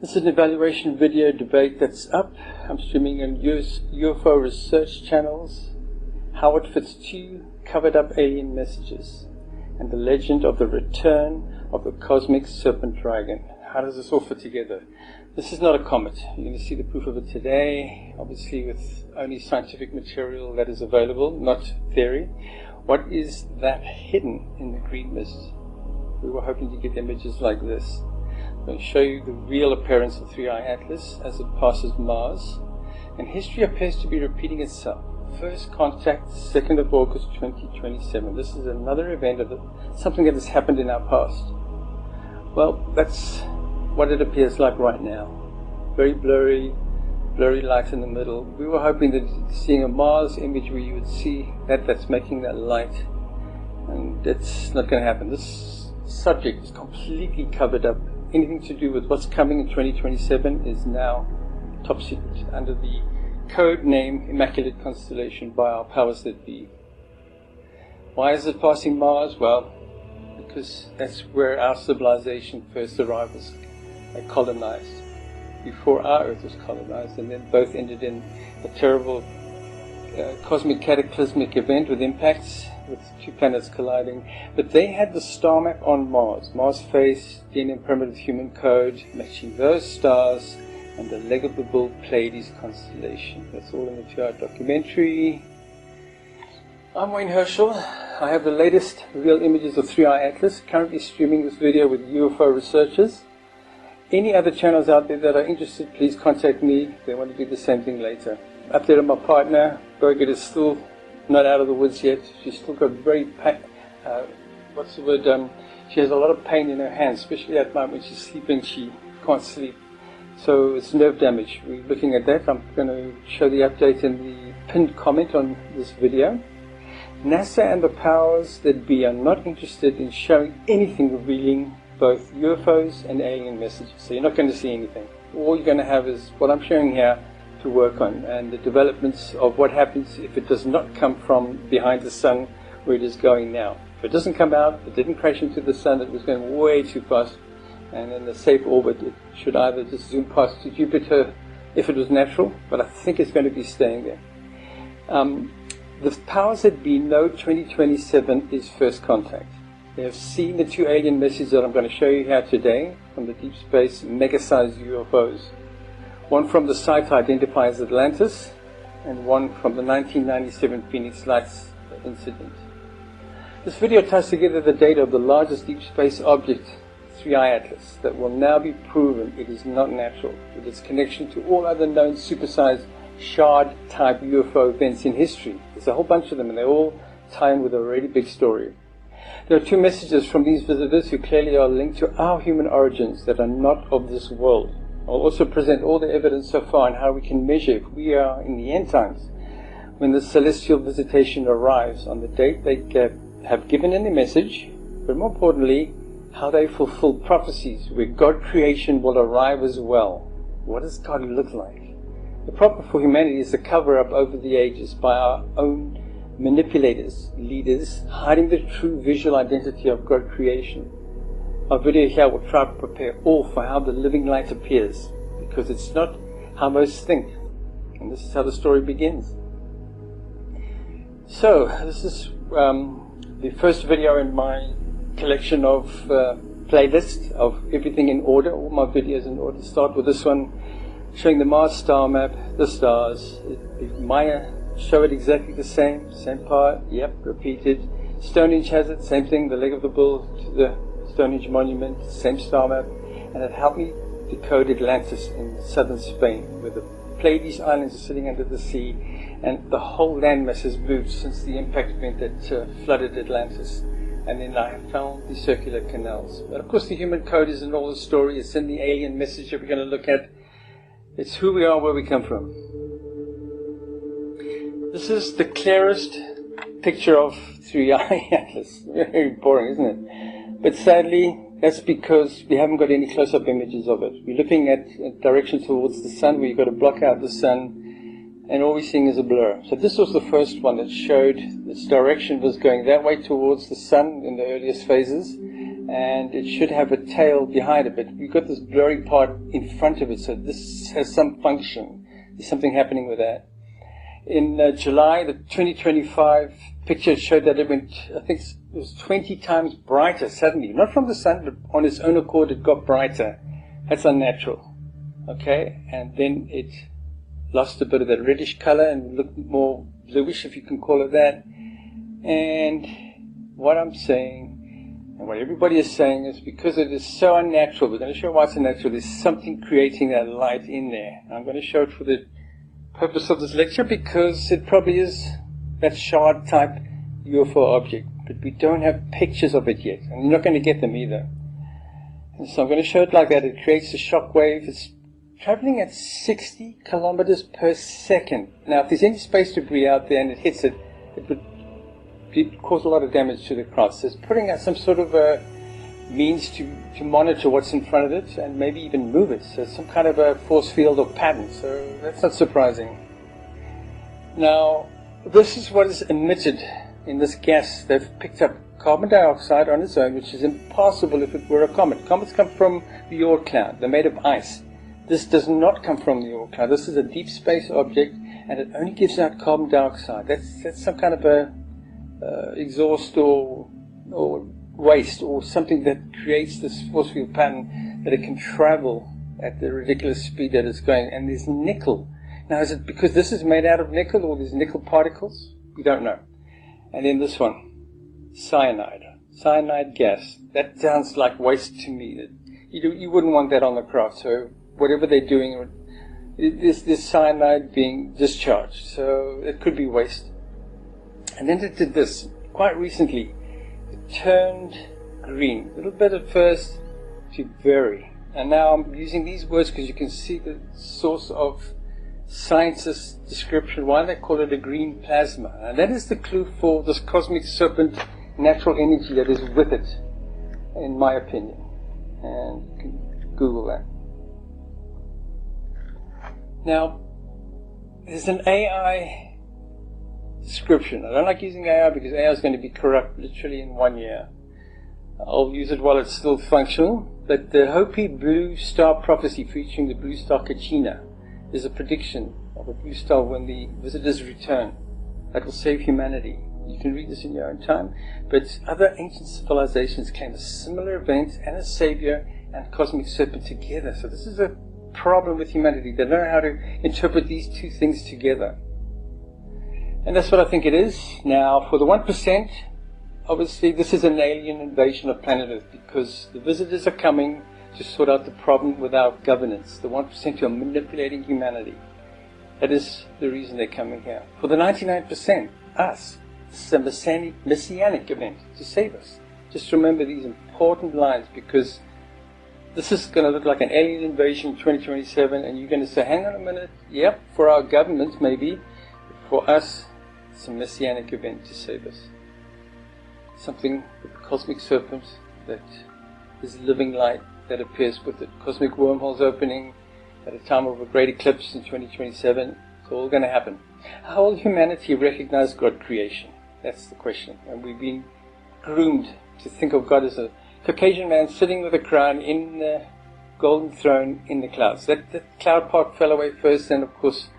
This is an evaluation video debate that's up. I'm streaming on UFO research channels. How it fits two covered up alien messages and the legend of the return of the cosmic serpent dragon. How does this all fit together? This is not a comet. You're going to see the proof of it today, obviously with only scientific material that is available, not theory. What is that hidden in the green mist? We were hoping to get images like this. I'm going to show you the real appearance of 3i Atlas as it passes Mars. And history appears to be repeating itself. First contact, 2nd of August 2027. This is another event of something that has happened in our past. Well, that's what it appears like right now. Very blurry light in the middle. We were hoping that seeing a Mars image where you would see that's making that light. And it's not going to happen. This subject is completely covered up. Anything to do with what's coming in 2027 is now top secret under the code name Immaculate Constellation by our powers that be. Why is it passing Mars? Well, because that's where our civilization first arrived, was colonized. Before our Earth was colonized, and then both ended in a terrible cosmic cataclysmic event with impacts, with two planets colliding. But they had the star map on Mars. Mars face, DNA primitive human code, matching those stars and the leg of the bull Pleiades constellation. That's all in the 2-hour documentary. I'm Wayne Herschel. I have the latest real images of 3i Atlas, currently streaming this video with UFO researchers. Any other channels out there that are interested, please contact me. They want to do the same thing later. Update on my partner. Birgit is still not out of the woods yet. She's still got very she has a lot of pain in her hands, especially at night when she's sleeping. She can't sleep. So it's nerve damage. We're looking at that. I'm going to show the update in the pinned comment on this video. NASA and the powers that be are not interested in showing anything revealing both UFOs and alien messages. So you're not going to see anything. All you're going to have is what I'm showing here to work on, and the developments of what happens if it does not come from behind the sun where it is going now. If it doesn't come out, it didn't crash into the sun, it was going way too fast, and in a safe orbit it should either just zoom past to Jupiter if it was natural, but I think it's going to be staying there. The powers that be know 2027 is first contact. They have seen the two alien messages that I'm going to show you here today from the deep space mega-sized UFOs. One from the site identified as Atlantis, and one from the 1997 Phoenix Lights incident. This video ties together the data of the largest deep space object, 3i Atlas, that will now be proven it is not natural, with its connection to all other known supersized shard-type UFO events in history. There's a whole bunch of them, and they all tie in with a really big story. There are two messages from these visitors who clearly are linked to our human origins that are not of this world. I'll also present all the evidence so far on how we can measure if we are in the end times, when the celestial visitation arrives on the date they have given in the message, but more importantly, how they fulfill prophecies where God creation will arrive as well. What does God look like? The problem for humanity is the cover-up over the ages by our own manipulators, leaders, hiding the true visual identity of God creation. Our video here will try to prepare all for how the living light appears, because it's not how most think. And this is how the story begins. So, this is the first video in my collection of playlist of everything in order, all my videos in order. Start with this one, showing the Mars star map, the stars. Maya show it exactly the same part, yep, repeated. Stonehenge has it, same thing, the leg of the bull to the Stonehenge monument, same star map, and it helped me decode Atlantis in southern Spain, where the Pleiades Islands are sitting under the sea, and the whole landmass has moved since the impact event that flooded Atlantis. And then I found the circular canals. But of course the human code is in all the story, it's in the alien message that we're going to look at. It's who we are, where we come from. This is the clearest picture of 3i Atlas. Very boring, isn't it? But sadly, that's because we haven't got any close-up images of it. We're looking at a direction towards the sun where you've got to block out the sun, and all we're seeing is a blur. So this was the first one that showed its direction was going that way towards the sun in the earliest phases, and it should have a tail behind it, but we've got this blurry part in front of it, so this has some function. There's something happening with that. In July, the 2025 picture showed that it went, I think it was 20 times brighter suddenly. Not from the sun, but on its own accord it got brighter. That's unnatural. Okay? And then it lost a bit of that reddish color and looked more bluish, if you can call it that. And what I'm saying, and what everybody is saying, is because it is so unnatural, we're going to show why it's unnatural, there's something creating that light in there. I'm going to show it for the purpose of this lecture because it probably is that shard type UFO object, but we don't have pictures of it yet, and you're not going to get them either. And so I'm going to show it like that. It creates a shock wave. It's traveling at 60 kilometers per second. Now, if there's any space debris out there and it hits it, it would cause a lot of damage to the craft. So it's putting out some sort of a means to monitor what's in front of it and maybe even move it. So some kind of a force field or pattern. So that's not surprising. Now, this is what is emitted in this gas. They've picked up carbon dioxide on its own, which is impossible if it were a comet. Comets come from the Oort cloud. They're made of ice. This does not come from the Oort cloud. This is a deep space object, and it only gives out carbon dioxide. That's some kind of a exhaust or waste or something that creates this force field pattern that it can travel at the ridiculous speed that it's going. And there's nickel. Now, is it because this is made out of nickel or there's nickel particles? We don't know. And then this one, cyanide gas. That sounds like waste to me. You wouldn't want that on the craft. So whatever they're doing, there's cyanide being discharged. So it could be waste. And then it did this quite recently. It turned green, a little bit at first to very. And now I'm using these words because you can see the source of scientists' description, why they call it a green plasma. And that is the clue for this cosmic serpent natural energy that is with it, in my opinion. And you can Google that. Now, there's an AI description. I don't like using AI because AI is going to be corrupt literally in 1 year. I'll use it while it's still functional. But the Hopi Blue Star prophecy featuring the blue star Kachina is a prediction of a blue star when the visitors return that will save humanity. You can read this in your own time. But other ancient civilizations claim a similar event and a savior and cosmic serpent together. So this is a problem with humanity. They don't know how to interpret these two things together. And that's what I think it is. Now, for the 1%, obviously this is an alien invasion of planet Earth because the visitors are coming to sort out the problem with our governance. The 1% who are manipulating humanity. That is the reason they're coming here. For the 99%, us, this is a messianic event to save us. Just remember these important lines because this is going to look like an alien invasion in 2027 and you're going to say, hang on a minute, yep, for our government maybe, but for us, it's a messianic event to save us. Something with the cosmic serpent that is living light that appears with it. Cosmic wormholes opening at a time of a great eclipse in 2027. It's all going to happen. How will humanity recognize God creation? That's the question. And we've been groomed to think of God as a Caucasian man sitting with a crown in the golden throne in the clouds. That cloud part fell away first, and of course,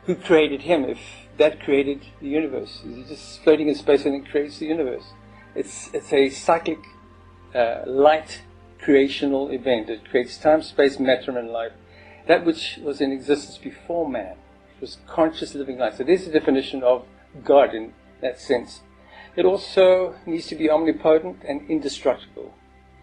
who created him if that created the universe? Is he just floating in space and it creates the universe? It's a cyclic light creational event. It creates time, space, matter, and life. That which was in existence before man. It was conscious living life. So there's the definition of God in that sense. It also needs to be omnipotent and indestructible.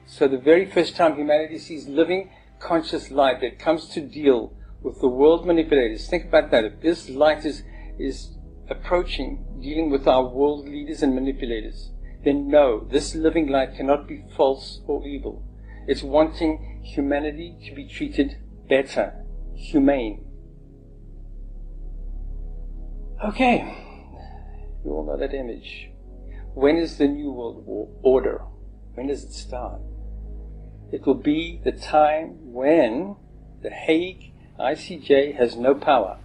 So the very first time humanity sees living, conscious light that comes to deal with the world manipulators. Think about that. If this light is approaching, dealing with our world leaders and manipulators, then no, this living light cannot be false or evil. It's wanting humanity to be treated better, humane. Okay, you all know that image. When is the New World Order? When does it start? It will be the time when the Hague ICJ has no power.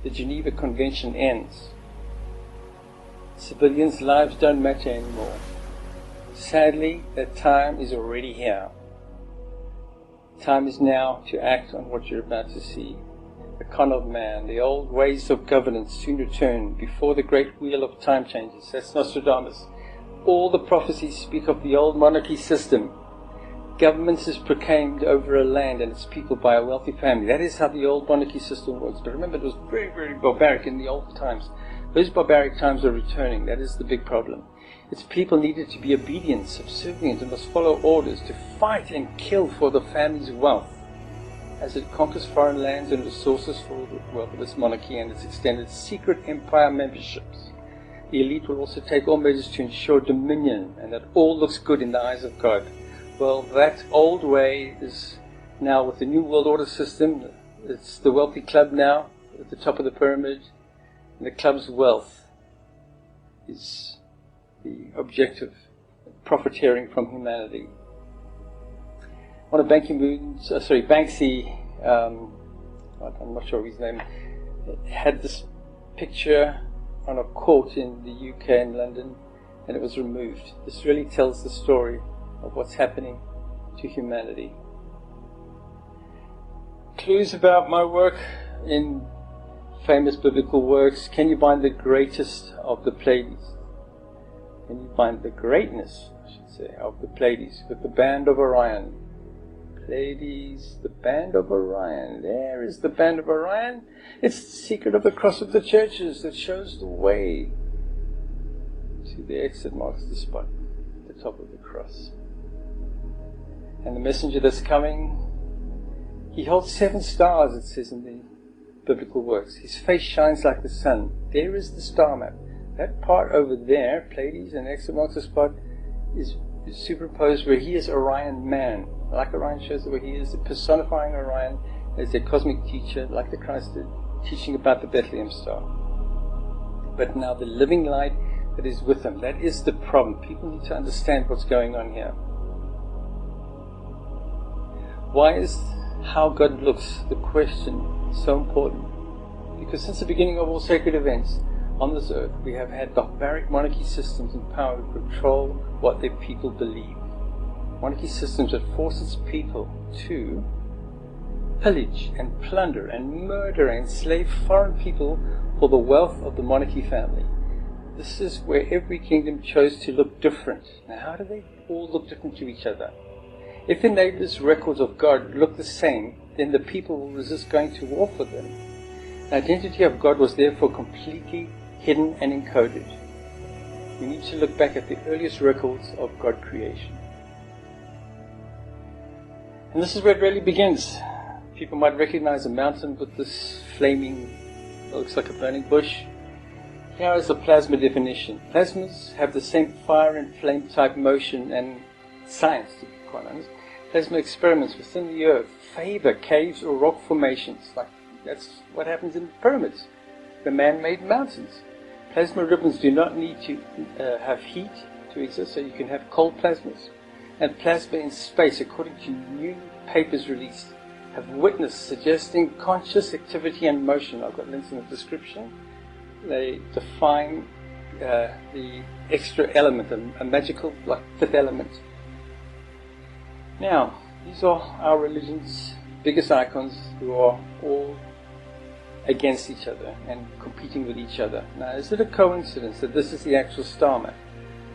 The Geneva Convention ends. Civilians' lives don't matter anymore. Sadly, that time is already here. Time is now to act on what you're about to see. The con of man, the old ways of governance soon return before the great wheel of time changes. That's Nostradamus. All the prophecies speak of the old monarchy system. Government is proclaimed over a land and its people by a wealthy family. That is how the old monarchy system works. But remember, it was very, very barbaric in the old times. Those barbaric times are returning. That is the big problem. Its people needed to be obedient, subservient, and must follow orders, to fight and kill for the family's wealth. As it conquers foreign lands and resources for the wealth of its monarchy and its extended secret empire memberships, the elite will also take all measures to ensure dominion and that all looks good in the eyes of God. Well, that old way is now with the New World Order system. It's the wealthy club now at the top of the pyramid, and the club's wealth is the objective, profiteering from humanity. One of Banksy, I'm not sure of his name, had this picture on a court in the UK in London, and it was removed. This really tells the story of what's happening to humanity. Clues about my work in famous biblical works. Can you find the greatest of the Pleiades? Can you find the greatness, I should say, of the Pleiades with the band of Orion? Pleiades, the band of Orion. There is the band of Orion. It's the secret of the cross of the churches that shows the way to the exit marks the spot, the top of the cross. And the messenger that's coming, he holds 7 stars, it says in the biblical works. His face shines like the sun. There is the star map. That part over there, Pleiades and exit marks the spot, is superimposed where he is Orion man. Like Orion shows where he is personifying Orion as their cosmic teacher, like the Christ did, teaching about the Bethlehem star. But now the living light that is with him, that is the problem. People need to understand what's going on here. Why is how God looks, the question, so important? Because since the beginning of all sacred events on this earth, we have had barbaric monarchy systems in power to control what their people believe. Monarchy systems that force its people to pillage and plunder and murder and enslave foreign people for the wealth of the monarchy family. This is where every kingdom chose to look different. Now, how do they all look different to each other? If the neighbors' records of God look the same, then the people will resist going to war for them. The identity of God was therefore completely hidden and encoded. We need to look back at the earliest records of God creation. And this is where it really begins. People might recognize a mountain with this flaming, looks like a burning bush. Here is the plasma definition. Plasmas have the same fire and flame type motion and science, to be quite honest. Plasma experiments within the earth favor caves or rock formations. Like that's what happens in pyramids, the man-made mountains. Plasma ribbons do not need to have heat to exist, so you can have cold plasmas. And plasma in space, according to new papers released, have witnessed suggesting conscious activity and motion. I've got links in the description. They define the extra element, a magical, like, 5th element. Now, these are our religion's biggest icons who are all against each other and competing with each other. Now, is it a coincidence that this is the actual star map?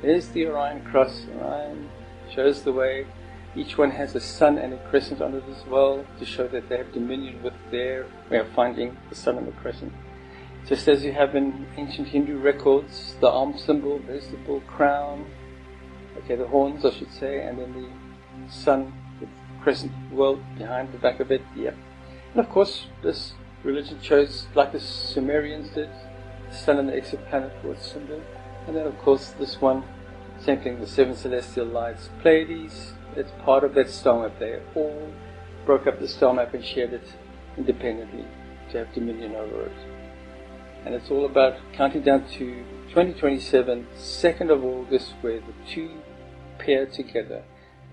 There's the Orion cross. Orion shows the way. Each one has a sun and a crescent on it as well, to show that they have dominion with their way of finding the sun and the crescent. Just as you have in ancient Hindu records, the arm symbol, there's the bull crown, the horns I should say, and then the sun with the crescent world behind the back of it, And of course, this religion chose, like the Sumerians did, the sun and the exoplanet for its symbol. And then of course this one, same thing, the 7 celestial lights, Pleiades, it's part of that star map. They all broke up the star map and shared it independently to have dominion over it. And it's all about counting down to 2027, 2nd of August, where the two pair together.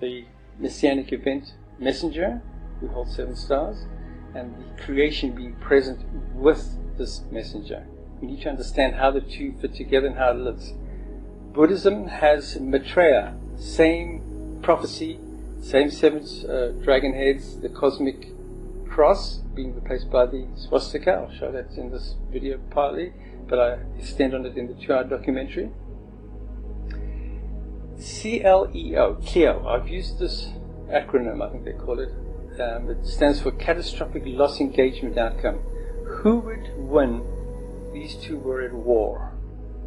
The Messianic event messenger, who holds 7 stars, and the creation being present with this messenger. We need to understand how the two fit together and how it looks. Buddhism has Maitreya, same prophecy, same seven dragon heads, the cosmic cross being replaced by the swastika. I'll show that in this video partly, but I extend on it in the 2-hour documentary. CLEO, Cleo. I've used this acronym, I think they call it. It stands for Catastrophic Loss Engagement Outcome. Who would win? These two were at war.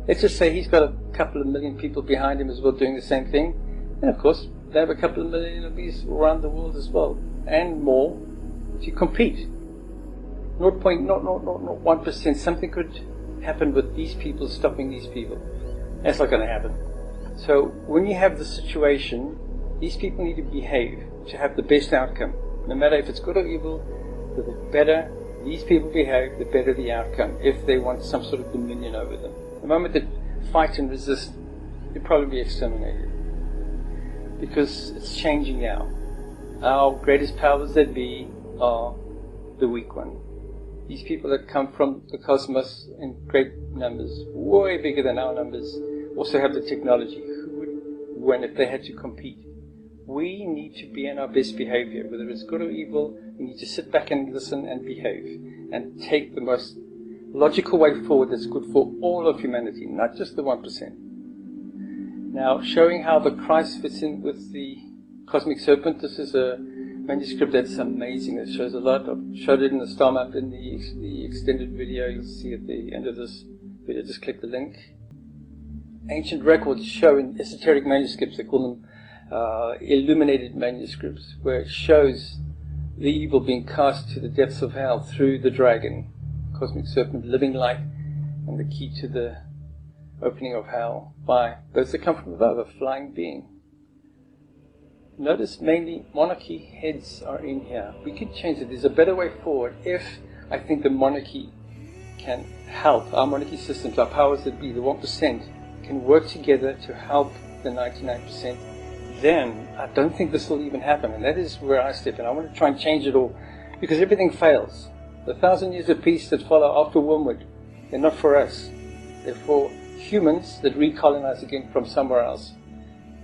Let's just say he's got a couple of million people behind him as well doing the same thing. And of course, they have a couple of million of these around the world as well, and more, to compete. 0.1%, something could happen with these people stopping these people. That's not going to happen. So when you have the situation, these people need to behave to have the best outcome. No matter if it's good or evil, the better these people behave, the better the outcome, if they want some sort of dominion over them. The moment they fight and resist, you'll probably be exterminated. Because it's changing now. Our greatest powers that be are the weak one. These people that come from the cosmos in great numbers, way bigger than our numbers, also have the technology. Who would win if they had to compete? We need to be in our best behavior. Whether it's good or evil, we need to sit back and listen and behave and take the most logical way forward that's good for all of humanity, not just the 1%. Now, showing how the Christ fits in with the cosmic serpent. This is a manuscript that's amazing. It shows a lot. I've showed it in the star map in the extended video. You'll see at the end of this video. Just click the link. Ancient records show in esoteric manuscripts, they call them illuminated manuscripts, where it shows the evil being cast to the depths of hell through the dragon, cosmic serpent, living light, and the key to the opening of hell by those that come from above, a flying being. Notice mainly monarchy heads are in here. We could change it. There's a better way forward if I think the monarchy can help. Our monarchy systems, our powers that be, the 1%, can work together to help the 99%. Then I don't think this will even happen. And that is where I step in. I want to try and change it all, because everything fails. The 1,000 years of peace that follow after Wormwood, they're not for us. They're for humans that recolonize again from somewhere else.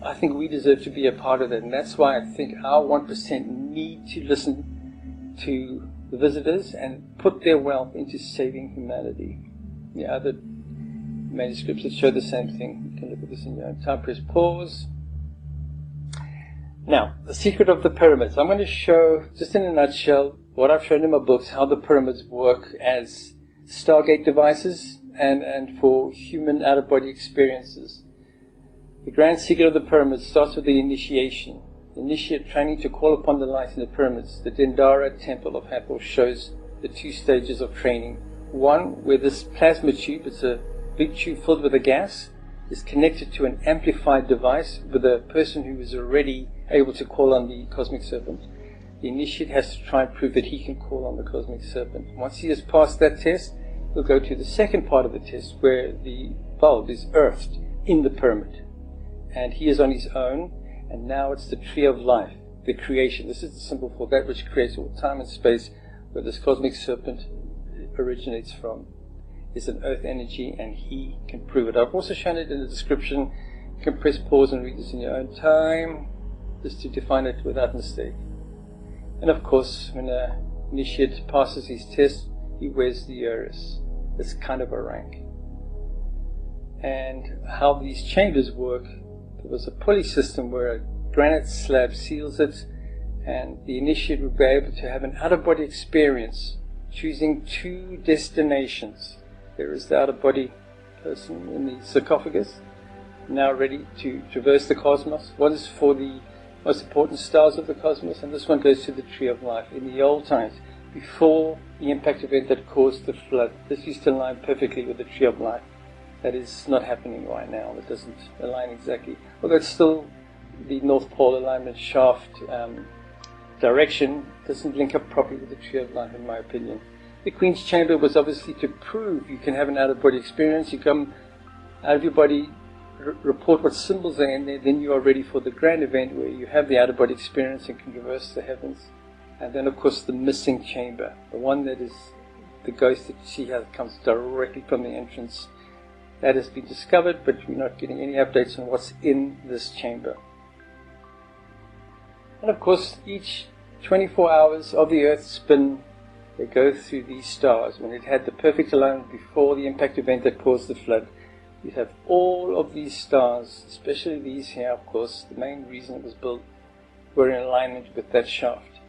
I think we deserve to be a part of that, and that's why I think our 1% need to listen to the visitors and put their wealth into saving humanity. The other manuscripts that show the same thing. You can look at this in your own time. Press pause. Now, the secret of the pyramids. I'm going to show, just in a nutshell, what I've shown in my books, how the pyramids work as Stargate devices and for human out-of-body experiences. The grand secret of the pyramids starts with the initiation. The initiate training to call upon the light in the pyramids. The Dendara Temple of Hathor shows the 2 stages of training. One, where this plasma tube, it's a big tube filled with a gas, is connected to an amplified device with a person who is already able to call on the cosmic serpent. The initiate has to try and prove that he can call on the cosmic serpent. Once he has passed that test, he'll go to the second part of the test, where the bulb is earthed in the pyramid. And he is on his own, and now it's the tree of life, the creation. This is the symbol for that which creates all time and space, where this cosmic serpent originates from. It's an earth energy, and he can prove it. I've also shown it in the description. You can press pause and read this in your own time, just to define it without mistake. And of course, when an initiate passes his test, he wears the Urus. It's kind of a rank. And how these chambers work, there was a pulley system where a granite slab seals it, and the initiate would be able to have an out-of-body experience, choosing 2 destinations. There is the out-of-body person in the sarcophagus, now ready to traverse the cosmos. One is for the most important stars of the cosmos, and this one goes to the tree of life. In the old times, before the impact event that caused the flood, this used to align perfectly with the tree of life. That is not happening right now. It doesn't align exactly. Although it's still the North Pole alignment shaft direction doesn't link up properly with the tree of life, in my opinion. The Queen's Chamber was obviously to prove you can have an out-of-body experience. You come out of your body, report what symbols are in there, then you are ready for the grand event where you have the out-of-body experience and can traverse the heavens. And then, of course, the missing chamber, the one that is the ghost that you see how it comes directly from the entrance That has been discovered, but we're not getting any updates on what's in this chamber. And of course, each 24 hours of the Earth's spin, they go through these stars. When it had the perfect alignment before the impact event that caused the flood, you have all of these stars, especially these here, of course, the main reason it was built, were in alignment with that shaft.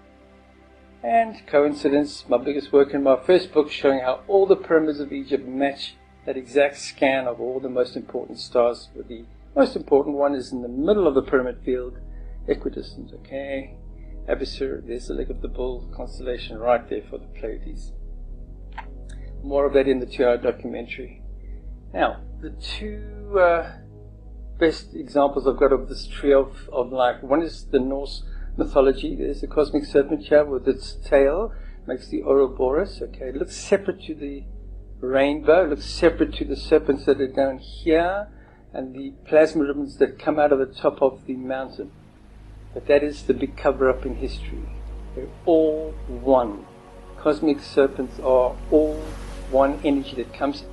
And coincidence, my biggest work in my first book showing how all the pyramids of Egypt match that exact scan of all the most important stars. With the most important one is in the middle of the pyramid field, equidistant, okay? Abysser, there's the leg of the bull constellation right there for the Pleiades. More of that in the 2-hour documentary. Now, the two best examples I've got of this tree of life. One is the Norse mythology. There's the cosmic serpent here with its tail, makes the Ouroboros. Okay, it looks separate to the rainbow, it looks separate to the serpents that are down here, and the plasma ribbons that come out of the top of the mountain. But that is the big cover-up in history. They're all one. Cosmic serpents are all one energy that comes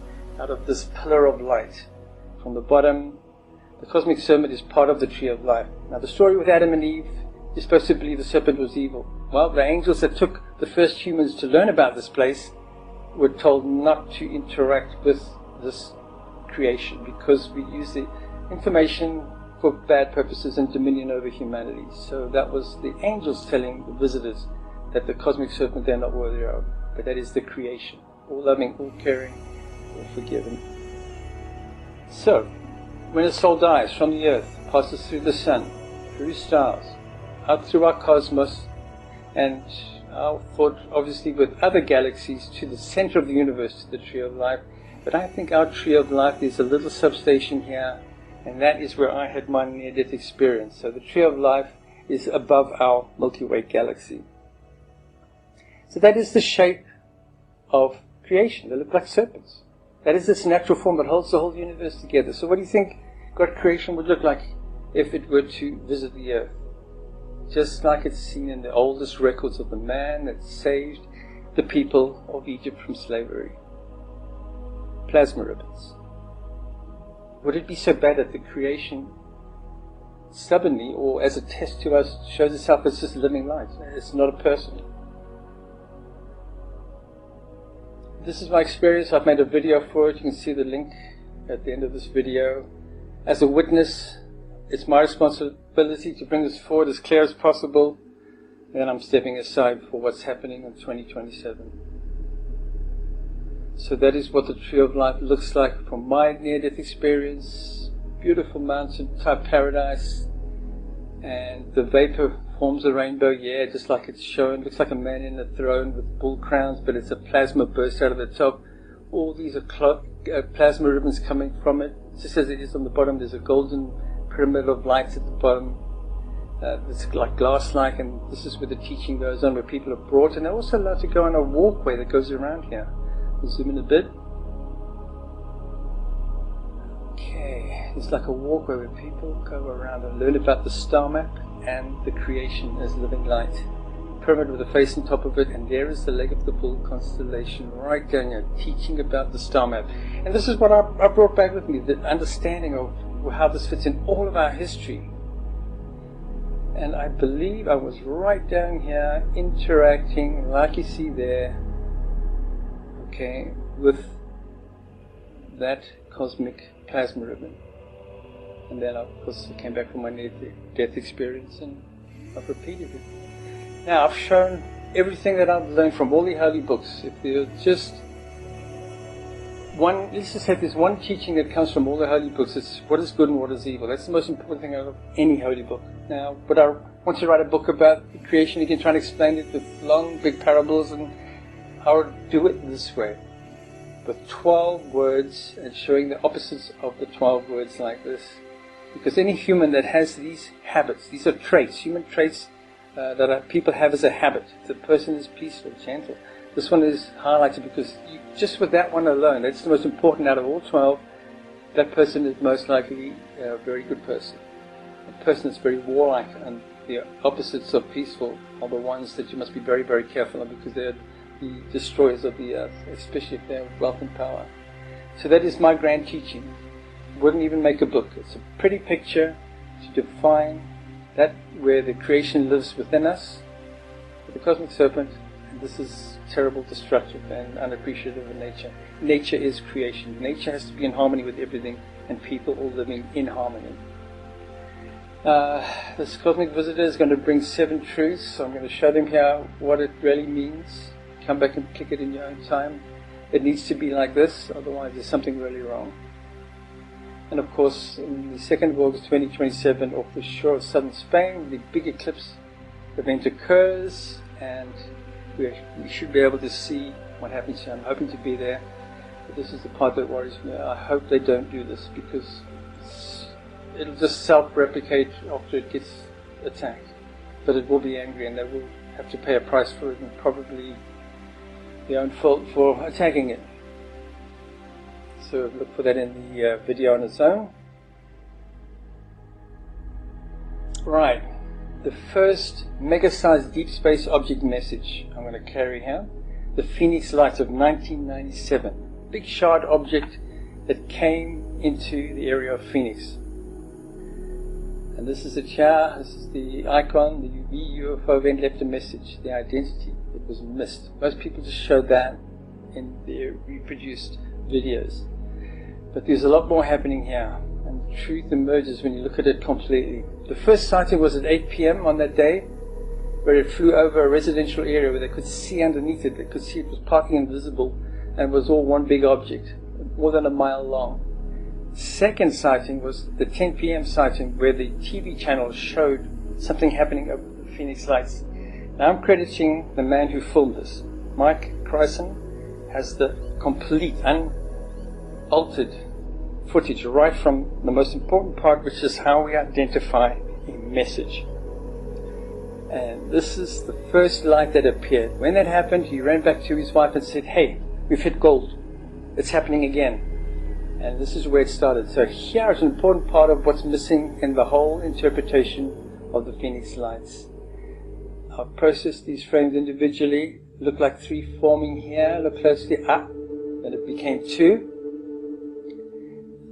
out of this pillar of light. From the bottom, the cosmic serpent is part of the tree of life. Now the story with Adam and Eve, you're supposed to believe the serpent was evil. Well, the angels that took the first humans to learn about this place were told not to interact with this creation because we use the information for bad purposes and dominion over humanity. So that was the angels telling the visitors that the cosmic serpent they're not worthy of. But that is the creation. All loving, all caring, all forgiving. So, when a soul dies from the earth, passes through the sun, through stars, out through our cosmos, and our thought obviously with other galaxies to the center of the universe, to the tree of life. But I think our tree of life is a little substation here, and that is where I had my near-death experience. So the tree of life is above our Milky Way galaxy. So that is the shape of creation. They look like serpents. That is this natural form that holds the whole universe together. So what do you think God creation would look like if it were to visit the earth? Just like it's seen in the oldest records of the man that saved the people of Egypt from slavery. Plasma ribbons. Would it be so bad that the creation stubbornly, or as a test to us, shows itself as just living light? It's not a person. This is my experience. I've made a video for it. You can see the link at the end of this video. As a witness, it's my responsibility to bring this forward as clear as possible. And then I'm stepping aside for what's happening in 2027. So that is what the tree of life looks like from my near-death experience. Beautiful mountain type paradise, and the vapor forms a rainbow, yeah, just like it's shown. Looks like a man in a throne with bull crowns, but it's a plasma burst out of the top. All these are plasma ribbons coming from it. Just as it is on the bottom, there's a golden pyramid of lights at the bottom. It's like glass-like, and this is where the teaching goes on, where people are brought, and they're also allowed to go on a walkway that goes around here. We'll zoom in a bit. Okay, it's like a walkway where people go around and learn about the star map and the creation as living light. Pyramid with a face on top of it, and there is the leg of the bull constellation right down here, teaching about the star map. And this is what I brought back with me, the understanding of how this fits in all of our history. And I believe I was right down here interacting, like you see there, okay, with that cosmic plasma ribbon. And then of course I came back from my near-death experience and I've repeated it. Now I've shown everything that I've learned from all the holy books. If there's just one, let's just say there's one teaching that comes from all the holy books, it's what is good and what is evil. That's the most important thing out of any holy book. Now, but I want to write a book about the creation again, trying to explain it with long, big parables, and I would do it this way, with 12 words and showing the opposites of the 12 words like this. Because any human that has these habits, these are traits, human traits that people have as a habit. The person is peaceful, gentle. This one is highlighted because just with that one alone, that's the most important out of all 12. That person is most likely a very good person. A person that's very warlike, and the opposites of peaceful are the ones that you must be very, very careful of, because they're the destroyers of the earth, especially if they have wealth and power. So that is my grand teaching. Wouldn't even make a book. It's a pretty picture to define that where the creation lives within us, with the cosmic serpent, and this is terrible, destructive, and unappreciative of nature. Nature is creation. Nature has to be in harmony with everything, and people all living in harmony. This cosmic visitor is going to bring 7 truths, so I'm going to show them here what it really means. Come back and click it in your own time. It needs to be like this, otherwise there's something really wrong. And of course, in the 2nd of August 2027, off the shore of southern Spain, the big eclipse event occurs, and we should be able to see what happens here. I'm hoping to be there, but this is the part that worries me. I hope they don't do this, because it'll just self-replicate after it gets attacked. But it will be angry, and they will have to pay a price for it, and probably their own fault for attacking it. So look for that in the video on its own. Right, the first mega-sized deep space object message I'm going to carry here, the Phoenix Lights of 1997. Big shard object that came into the area of Phoenix. And this is it here, this is the icon, the UFO event left a message, the identity. It was missed. Most people just show that in their reproduced videos. But there's a lot more happening here, and the truth emerges when you look at it completely. The first sighting was at 8 p.m. on that day, where it flew over a residential area where they could see underneath it. They could see it was partly invisible and was all one big object, more than a mile long. Second sighting was the 10 p.m. sighting, where the TV channel showed something happening over the Phoenix Lights. Now I'm crediting the man who filmed this. Mike Chryson has the complete, unaltered footage right from the most important part, which is how we identify a message. And this is the first light that appeared. When that happened, he ran back to his wife and said, "Hey, we've hit gold. It's happening again." And this is where it started. So here is an important part of what's missing in the whole interpretation of the Phoenix Lights. I've processed these frames individually. Look like 3 forming here. Look closely up. Then it became 2.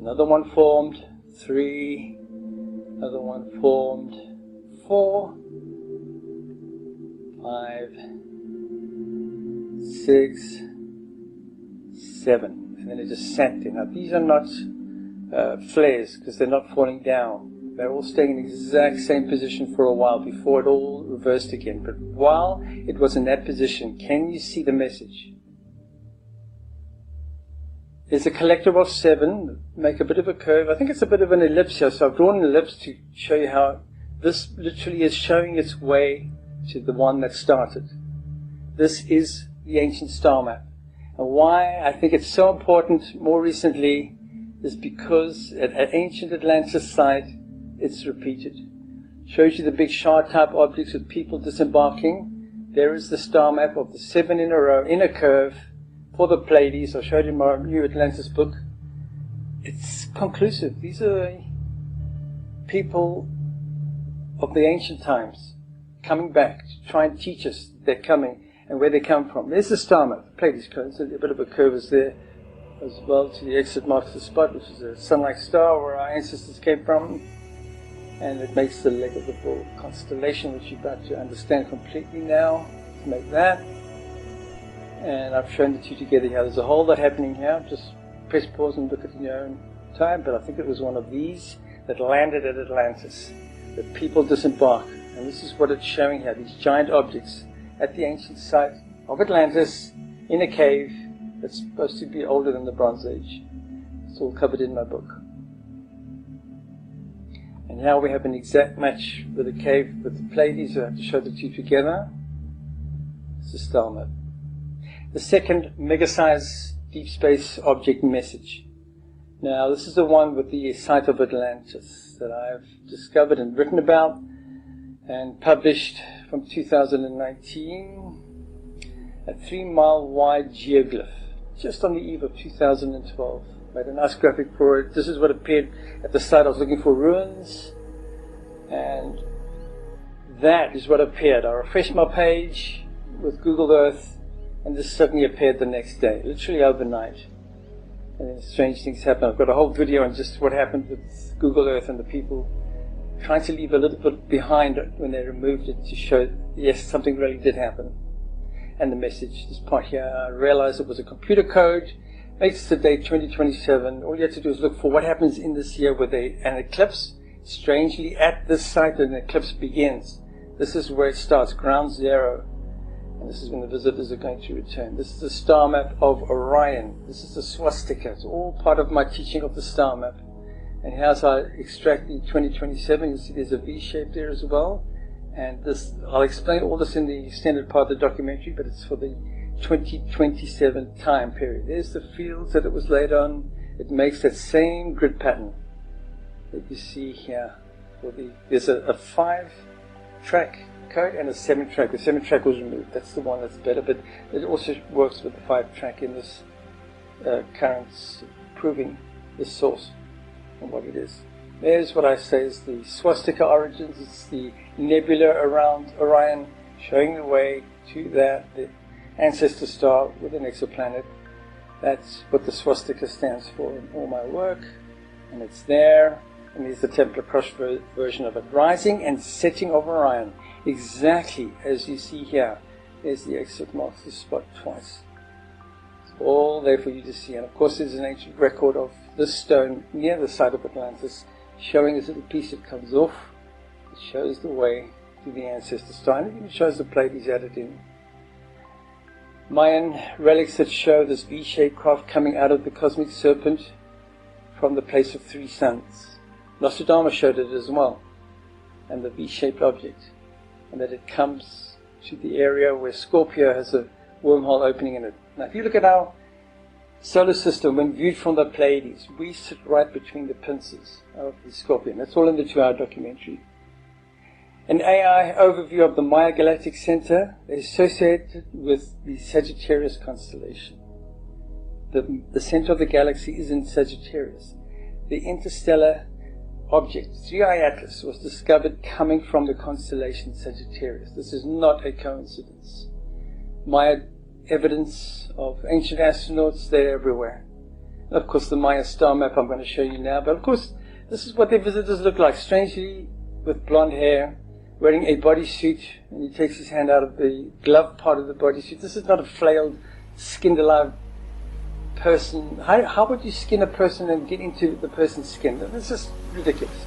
Another one formed. 3. Another one formed. 4. 5. 6. 7. And then it just sat there. Now these are not flares, because they're not falling down. They're all staying in the exact same position for a while before it all reversed again. But while it was in that position, can you see the message? There's a collective of 7. Make a bit of a curve. I think it's a bit of an ellipse here, so I've drawn an ellipse to show you how this literally is showing its way to the one that started. This is the ancient star map. And why I think it's so important more recently is because at ancient Atlantis site, it's repeated. Shows you the big shard type objects with people disembarking. There is the star map of the 7 in a row, in a curve, for the Pleiades. I showed you in my new Atlantis book. It's conclusive. These are people of the ancient times coming back to try and teach us they're coming and where they come from. There's the star map. Pleiades cones, a bit of a curve is there as well to the exit marks the spot, which is a sun-like star where our ancestors came from, and it makes the leg of the bull constellation, which you're about to understand completely now. To make that, and I've shown the two together here. There's a whole lot happening here. Just press pause and look at it in your own time, but I think it was one of these that landed at Atlantis. The people disembark, and this is what it's showing here, these giant objects at the ancient site of Atlantis in a cave that's supposed to be older than the Bronze Age. It's all covered in my book. And now we have an exact match with the cave with the Pleiades. I have to show the two together. It's a star map. The second mega-size deep space object message. Now this is the one with the site of Atlantis that I've discovered and written about and published from 2019. A 3-mile wide geoglyph, just on the eve of 2012. Made a nice graphic for it. This is what appeared at the site. I was looking for ruins, and that is what appeared. I refreshed my page with Google Earth, and this suddenly appeared the next day, literally overnight. and then strange things happen. I've got a whole video on just what happened with Google Earth and the people trying to leave a little bit behind when they removed it to show, yes, something really did happen. And the message, this part here, I realized it was a computer code, makes the date 2027. All you have to do is look for what happens in this year with an eclipse. Strangely, at this site an eclipse begins. This is where it starts, ground zero. And this is when the visitors are going to return. This is the star map of Orion. This is the swastika. It's all part of my teaching of the star map. And here's how I extract the 2027. You'll see there's a V shape there as well. And this, I'll explain all this in the extended part of the documentary, but it's for the 2027 time period. There's the fields that it was laid on. It makes that same grid pattern that you see here. There's a 5-track code and a 7-track. The 7-track was removed. That's the one that's better, but it also works with the 5-track in this current, proving the source and what it is. There's what I say is the swastika origins. It's the nebula around Orion, showing the way to that, the ancestor star with an exoplanet. That's what the swastika stands for in all my work, and it's there. And here's the Templar Cross version of it. Rising and setting of Orion, exactly as you see here. There's the exit marks the spot twice. It's all there for you to see. And of course there's an ancient record of this stone near the site of Atlantis, showing this little piece that comes off. It shows the way to the ancestor star, and it even shows the Pleiades added in. Mayan relics that show this V-shaped craft coming out of the cosmic serpent from the place of 3 suns. Nostradamus showed it as well, and the V-shaped object, and that it comes to the area where Scorpio has a wormhole opening in it. Now if you look at our solar system when viewed from the Pleiades, we sit right between the pincers of the Scorpion. That's all in the 2-hour documentary. An AI overview of the Maya Galactic Center is associated with the Sagittarius constellation. The center of the galaxy is in Sagittarius. The interstellar object, 3i Atlas, was discovered coming from the constellation Sagittarius. This is not a coincidence. Maya evidence of ancient astronauts, they're everywhere. And of course the Maya star map I'm going to show you now, but of course this is what their visitors look like, strangely with blonde hair, wearing a bodysuit, and he takes his hand out of the glove part of the bodysuit. This is not a flailed, skinned alive person. How would you skin a person and get into the person's skin? This is ridiculous.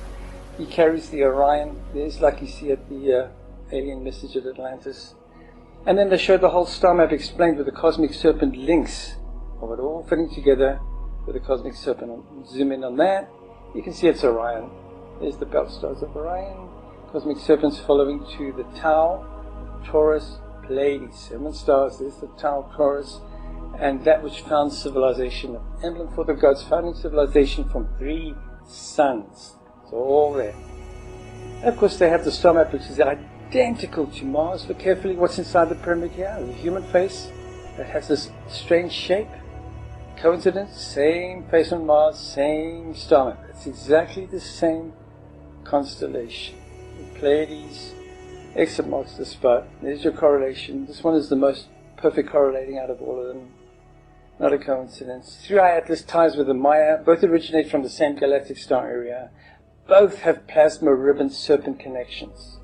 He carries the Orion. There's, like you see at the alien message at Atlantis. And then they show the whole star map explained with the cosmic serpent links of it all fitting together with the cosmic serpent. I'll zoom in on that. You can see it's Orion. There's the belt stars of Orion. Cosmic serpents following to the Tau, Taurus, Pleiades. 7 stars. There's the Tau, Taurus. And that which found civilization, an emblem for the gods, founding civilization from 3 suns. It's all there. And of course they have the star map, which is identical to Mars. Look carefully what's inside the pyramid here. The human face that has this strange shape. Coincidence? Same face on Mars, same star map. It's exactly the same constellation. The Pleiades, exit marks the spot. There's your correlation. This one is the most perfect correlating out of all of them. Not a coincidence. 3i Atlas ties with the Maya. Both originate from the same galactic star area. Both have plasma ribbon serpent connections.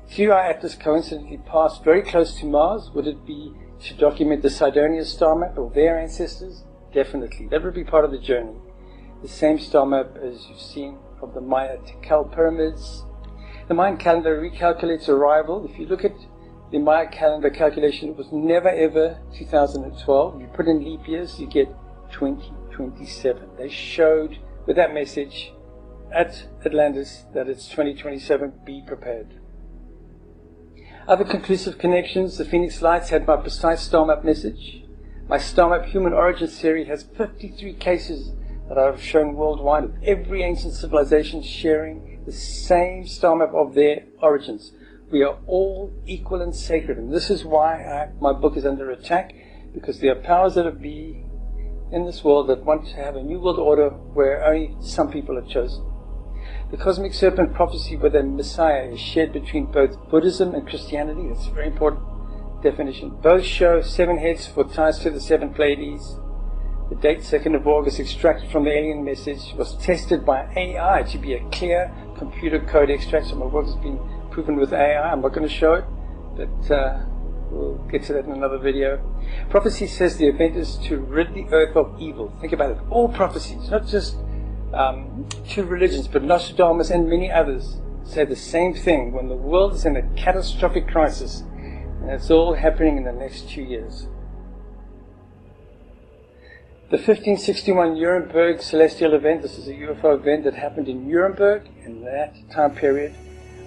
3i Atlas coincidentally passed very close to Mars. Would it be to document the Sidonia star map of their ancestors? Definitely. That would be part of the journey. The same star map as you've seen from the Maya Tikal pyramids. The Mayan calendar recalculates arrival. If you look at the Maya calendar calculation, it was never ever 2012. You put in leap years, you get 2027. They showed with that message at Atlantis that it's 2027, be prepared. Other conclusive connections, the Phoenix Lights had my precise star map message. My star map human origin series has 53 cases that I've shown worldwide of every ancient civilization sharing the same star map of their origins. We are all equal and sacred, and this is why my book is under attack, because there are powers that be in this world that want to have a new world order where only some people are chosen. The cosmic serpent prophecy with a Messiah is shared between both Buddhism and Christianity. That's a very important definition. Both show 7 heads for ties to the 7 Pleiades. The date 2nd of August extracted from the alien message was tested by AI to be a clear computer code extract. So my work has been proven with AI. I'm not going to show it, but we'll get to that in another video. Prophecy says the event is to rid the earth of evil. Think about it. All prophecies, not just two religions, but Nostradamus and many others say the same thing when the world is in a catastrophic crisis. And it's all happening in the next 2 years. The 1561 Nuremberg celestial event, this is a UFO event that happened in Nuremberg in that time period.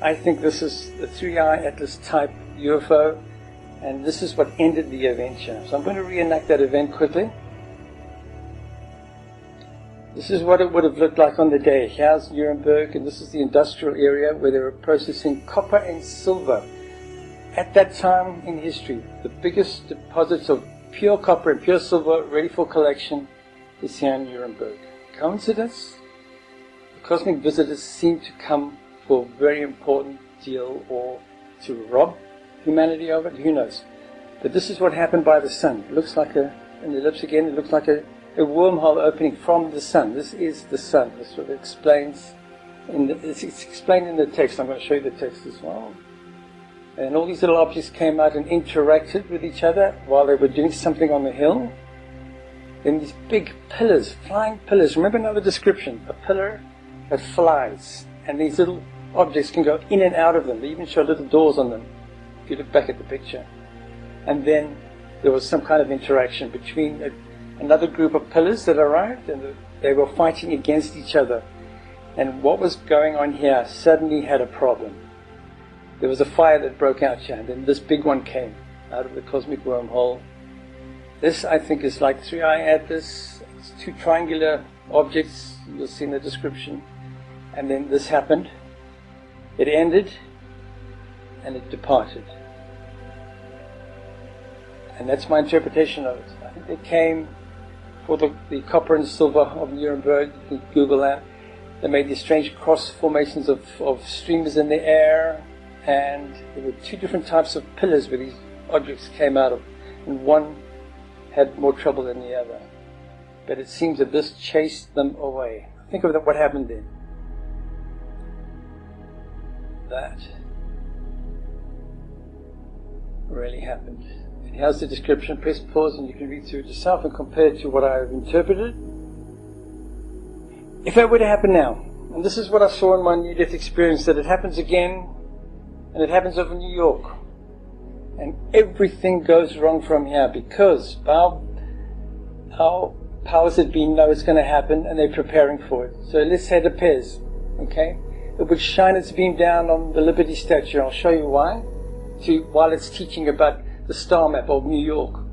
I think this is the 3-eye Atlas type UFO, and this is what ended the adventure. So I'm going to reenact that event quickly. This is what it would have looked like on the day. Here's Nuremberg, and this is the industrial area where they were processing copper and silver. At that time in history, the biggest deposits of pure copper and pure silver ready for collection is here in Nuremberg. Coincidence? The cosmic visitors seem to come for a very important deal, or to rob humanity of it, who knows. But this is what happened by the sun. It looks like an ellipse again, it looks like a wormhole opening from the sun. This is the sun. This sort of explains, it's explained in the text. I'm going to show you the text as well. And all these little objects came out and interacted with each other while they were doing something on the hill. Then these big pillars, flying pillars. Remember another description, a pillar that flies. And these little objects can go in and out of them. They even show little doors on them, if you look back at the picture. And then there was some kind of interaction between another group of pillars that arrived, and they were fighting against each other. And what was going on here suddenly had a problem. There was a fire that broke out here, and then this big one came out of the cosmic wormhole. This, I think, is like 3-eye Atlas. It's two triangular objects, you'll see in the description. And then this happened. It ended, and it departed. And that's my interpretation of it. I think they came for the copper and silver of Nuremberg. You can Google that. They made these strange cross formations of streamers in the air. And there were two different types of pillars where these objects came out of, and one had more trouble than the other. But it seems that this chased them away. Think of what happened then. That really happened. And here's the description. Press pause and you can read through it yourself and compare it to what I've interpreted. If that were to happen now, and this is what I saw in my near-death experience, that it happens again, and it happens over New York. And everything goes wrong from here because our powers that be know it's going to happen and they're preparing for it. So let's say it appears, okay? It would shine its beam down on the Liberty statue. I'll show you why. While it's teaching about the star map of New York,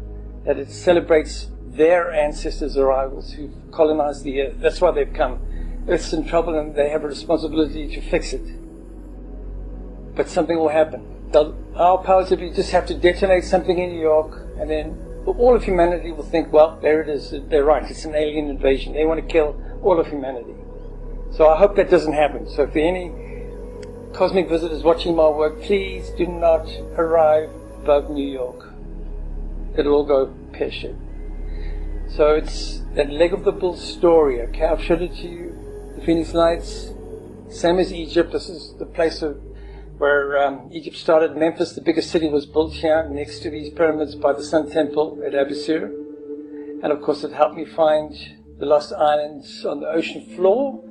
that it celebrates their ancestors' arrivals who've colonized the earth. That's why they've come. Earth's in trouble and they have a responsibility to fix it. But something will happen. Our powers that be just have to detonate something in New York, and then all of humanity will think, well, there it is, they're right, it's an alien invasion. They want to kill all of humanity. So I hope that doesn't happen. So if there are any cosmic visitors watching my work, please do not arrive above New York. It'll all go pear-shaped. So it's that leg of the bull story, okay? I've showed it to you, the Phoenix Lights. Same as Egypt. This is the place where Egypt started. Memphis, the biggest city, was built here next to these pyramids by the Sun Temple at Abusir. And of course it helped me find the lost islands on the ocean floor.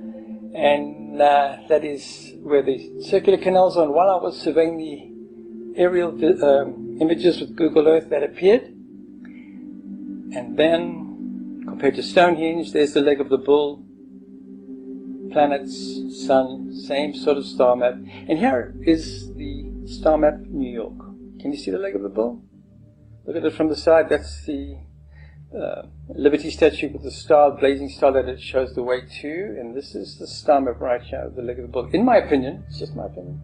And that is where the circular canals are. And while I was surveying the aerial images with Google Earth, that appeared. And then, compared to Stonehenge, there's the leg of the bull. Planets, sun, same sort of star map. And here is the star map New York. Can you see the leg of the bull? Look at it from the side. That's the Liberty statue with the star, blazing star that it shows the way to. And this is the star map right here, the leg of the bull. In my opinion, it's just my opinion.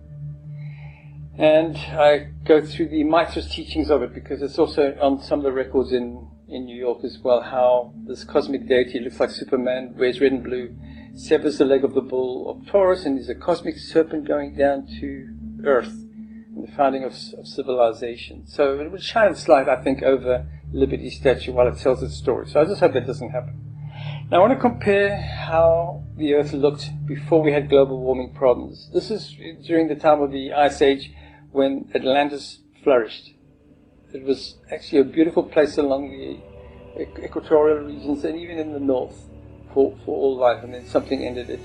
And I go through the Mithras teachings of it because it's also on some of the records in New York as well, how this cosmic deity looks like Superman, wears red and blue, severs the leg of the bull of Taurus, and there's a cosmic serpent going down to Earth and the founding of civilization. So it would shine its light, I think, over Liberty statue while it tells its story. So I just hope that doesn't happen. Now I want to compare how the Earth looked before we had global warming problems. This is during the time of the Ice Age when Atlantis flourished. It was actually a beautiful place along the equatorial regions and even in the north for all life, and then something ended it.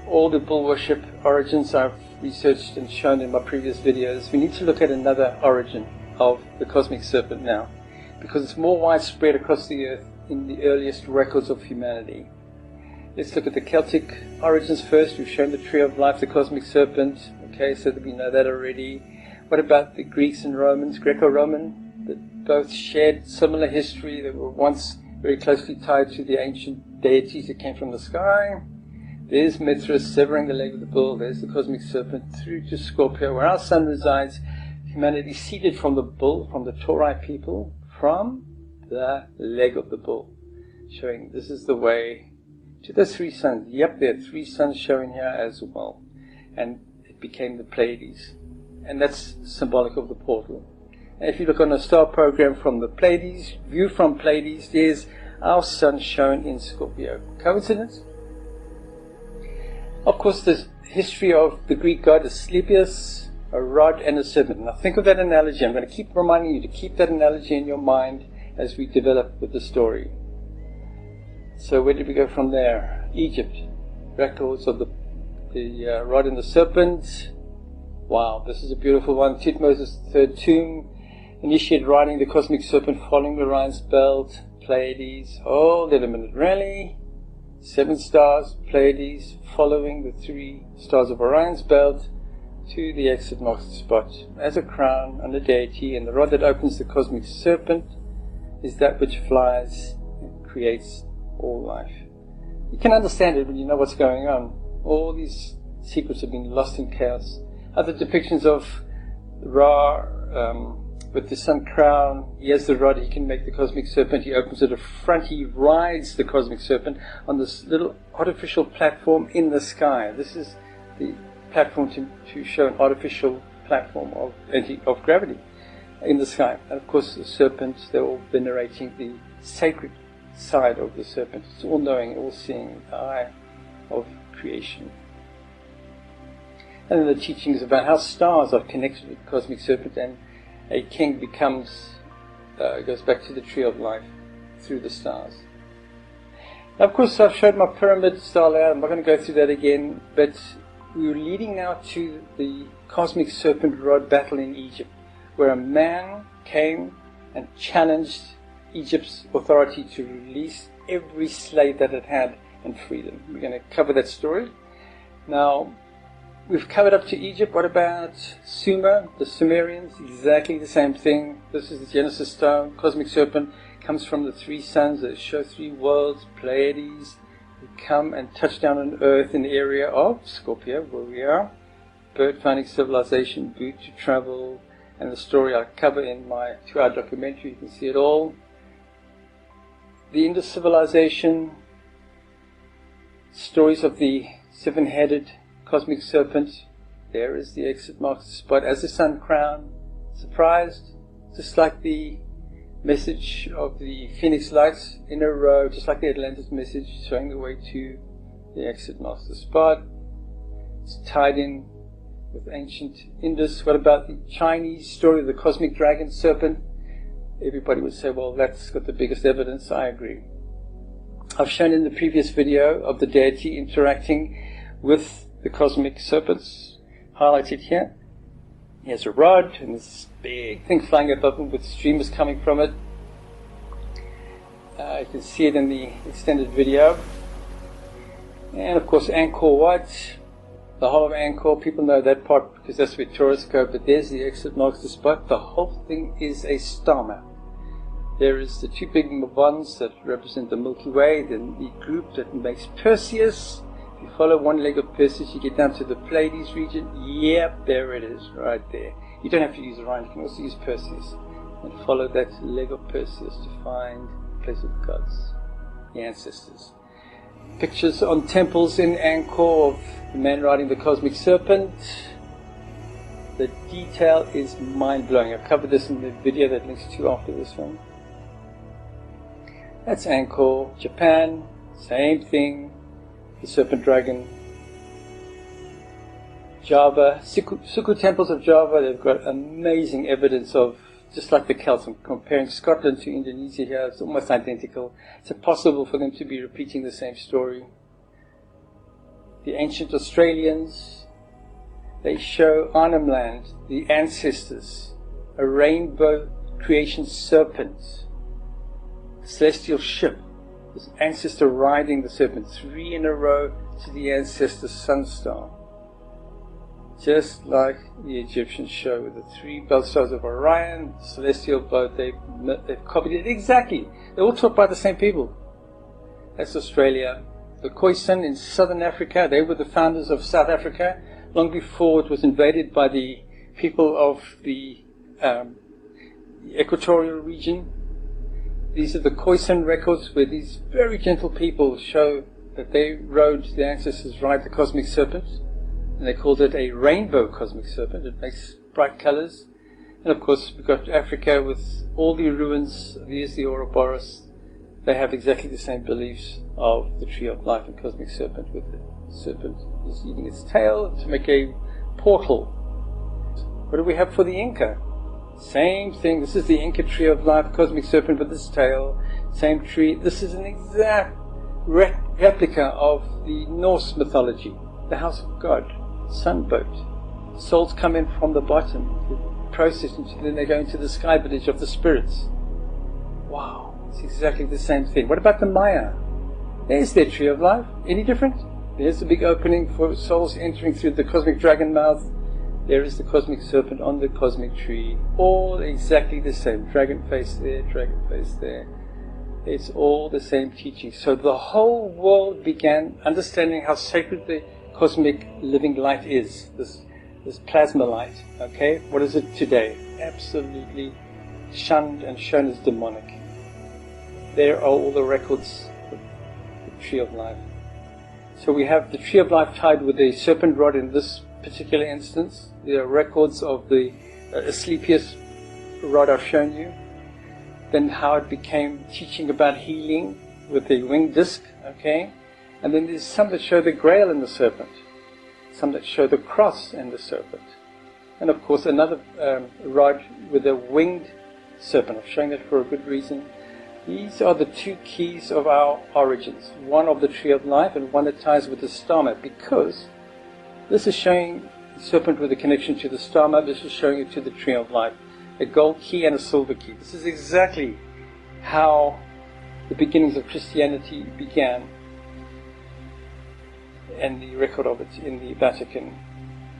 All the bull worship origins I've researched and shown in my previous videos. We need to look at another origin of the cosmic serpent now, because it's more widespread across the Earth in the earliest records of humanity. Let's look at the Celtic origins first. We've shown the tree of life, the cosmic serpent. Okay, so that we know that already. What about the Greeks and Romans, Greco-Roman, that both shared similar history? They were once very closely tied to the ancient deities that came from the sky. There's Mithras severing the leg of the bull. There's the cosmic serpent through to Scorpio, where our sun resides. Humanity seeded from the bull, from the Tauri people, from the leg of the bull, showing this is the way to the three suns. Yep, there are three suns showing here as well, and it became the Pleiades, and that's symbolic of the portal. And if you look on a star program from the Pleiades, view from Pleiades, there's our sun shown in Scorpio. Coincidence? Of course, the history of the Greek god Asclepius, a rod and a serpent. Now think of that analogy. I'm going to keep reminding you to keep that analogy in your mind as we develop with the story. So where did we go from there? Egypt. Records of the rod and the serpent. Wow, this is a beautiful one. Thutmosis' third tomb. Initiated riding the cosmic serpent following Orion's belt. Pleiades. Hold it a minute. Really? 7 stars, Pleiades, following the 3 stars of Orion's belt to the exit marks the spot as a crown on the deity, and the rod that opens the cosmic serpent is that which flies and creates all life. You can understand it when you know what's going on. All these secrets have been lost in chaos. Other depictions of Ra with the sun crown. He has the rod, he can make the cosmic serpent, he opens it up front, he rides the cosmic serpent on this little artificial platform in the sky. This is the platform to show an artificial platform of gravity in the sky. And of course the serpent, they're all venerating the sacred side of the serpent. It's all-knowing, all-seeing, the eye of creation. And then the teachings about how stars are connected with the cosmic serpent, and a king goes back to the tree of life through the stars. Now, of course, I've showed my pyramid star layout. I'm not going to go through that again, but we're leading now to the cosmic serpent rod battle in Egypt, where a man came and challenged Egypt's authority to release every slave that it had and free them. We're going to cover that story. Now, we've covered up to Egypt. What about Sumer, the Sumerians? Exactly the same thing. This is the Genesis stone. Cosmic serpent comes from the 3 suns that show 3 worlds, Pleiades. They come and touch down on Earth in the area of Scorpio, where we are. Bird finding civilization, boot to travel, and the story I cover in my 2-hour documentary. You can see it all. The Indus civilization, stories of the 7-headed cosmic serpent. There is the exit marks the spot as the sun crown. Surprised? Just like the message of the Phoenix lights in a row, just like the Atlantis message, showing the way to the exit marks the spot. It's tied in with ancient Indus. What about the Chinese story of the cosmic dragon serpent? Everybody would say, well, that's got the biggest evidence. I agree. I've shown in the previous video of the deity interacting with the cosmic serpents, highlighted here. He has a rod and this big thing flying above him with streamers coming from it. You can see it in the extended video. And of course Angkor Wat, the whole of Angkor, people know that part because that's where tourists go, but there's the exit marks the spot. The whole thing is a star map. There is the 2 big ones that represent the Milky Way, then the group that makes Perseus. If you follow one leg of Perseus, you get down to the Pleiades region. Yep, there it is, right there. You don't have to use Orion, you can also use Perseus. And follow that leg of Perseus to find the place of the gods, the ancestors. Pictures on temples in Angkor of the man riding the cosmic serpent. The detail is mind-blowing. I've covered this in the video that links to after this one. That's Angkor, Japan, same thing, the serpent dragon. Java, Suku temples of Java, they've got amazing evidence of, just like the Celts. I'm comparing Scotland to Indonesia here, it's almost identical. It's impossible for them to be repeating the same story. The ancient Australians, they show Arnhem Land, the ancestors, a rainbow creation serpent, celestial ship, this ancestor riding the serpent, 3 in a row to the ancestor sun star. Just like the Egyptians show with the 3 belt stars of Orion, celestial boat, they've copied it exactly. They're all taught by the same people. That's Australia. The Khoisan in southern Africa, they were the founders of South Africa, long before it was invaded by the people of the equatorial region. These are the Khoisan records where these very gentle people show that they rode, the ancestors ride the cosmic serpent. And they called it a rainbow cosmic serpent. It makes bright colors. And of course, we've got Africa with all the ruins. There's the Ouroboros. They have exactly the same beliefs of the tree of life and cosmic serpent, with the serpent is eating its tail to make a portal. What do we have for the Inca? Same thing. This is the Inca tree of life, cosmic serpent with its tail. Same tree. This is an exact replica of the Norse mythology, the house of God. Sunboat. Souls come in from the bottom, processed, and then they go into the sky village of the spirits. Wow, it's exactly the same thing. What about the Maya? There's their tree of life. Any different? There's the big opening for souls entering through the cosmic dragon mouth. There is the cosmic serpent on the cosmic tree. All exactly the same. Dragon face there, dragon face there. It's all the same teaching. So the whole world began understanding how sacred the cosmic living light is, this plasma light. Okay, what is it today? Absolutely shunned and shown as demonic. There are all the records of the tree of life. So we have the tree of life tied with a serpent rod in this particular instance. There are records of the Asclepius rod I've shown you. Then how it became teaching about healing with the winged disc. Okay. And then there's some that show the grail in the serpent, some that show the cross in the serpent, and of course another rod with a winged serpent. I'm showing that for a good reason. These are the 2 keys of our origins, one of the tree of life and one that ties with the star map, because this is showing the serpent with a connection to the star map, this is showing it to the tree of life, a gold key and a silver key. This is exactly how the beginnings of Christianity began. And the record of it in the Vatican.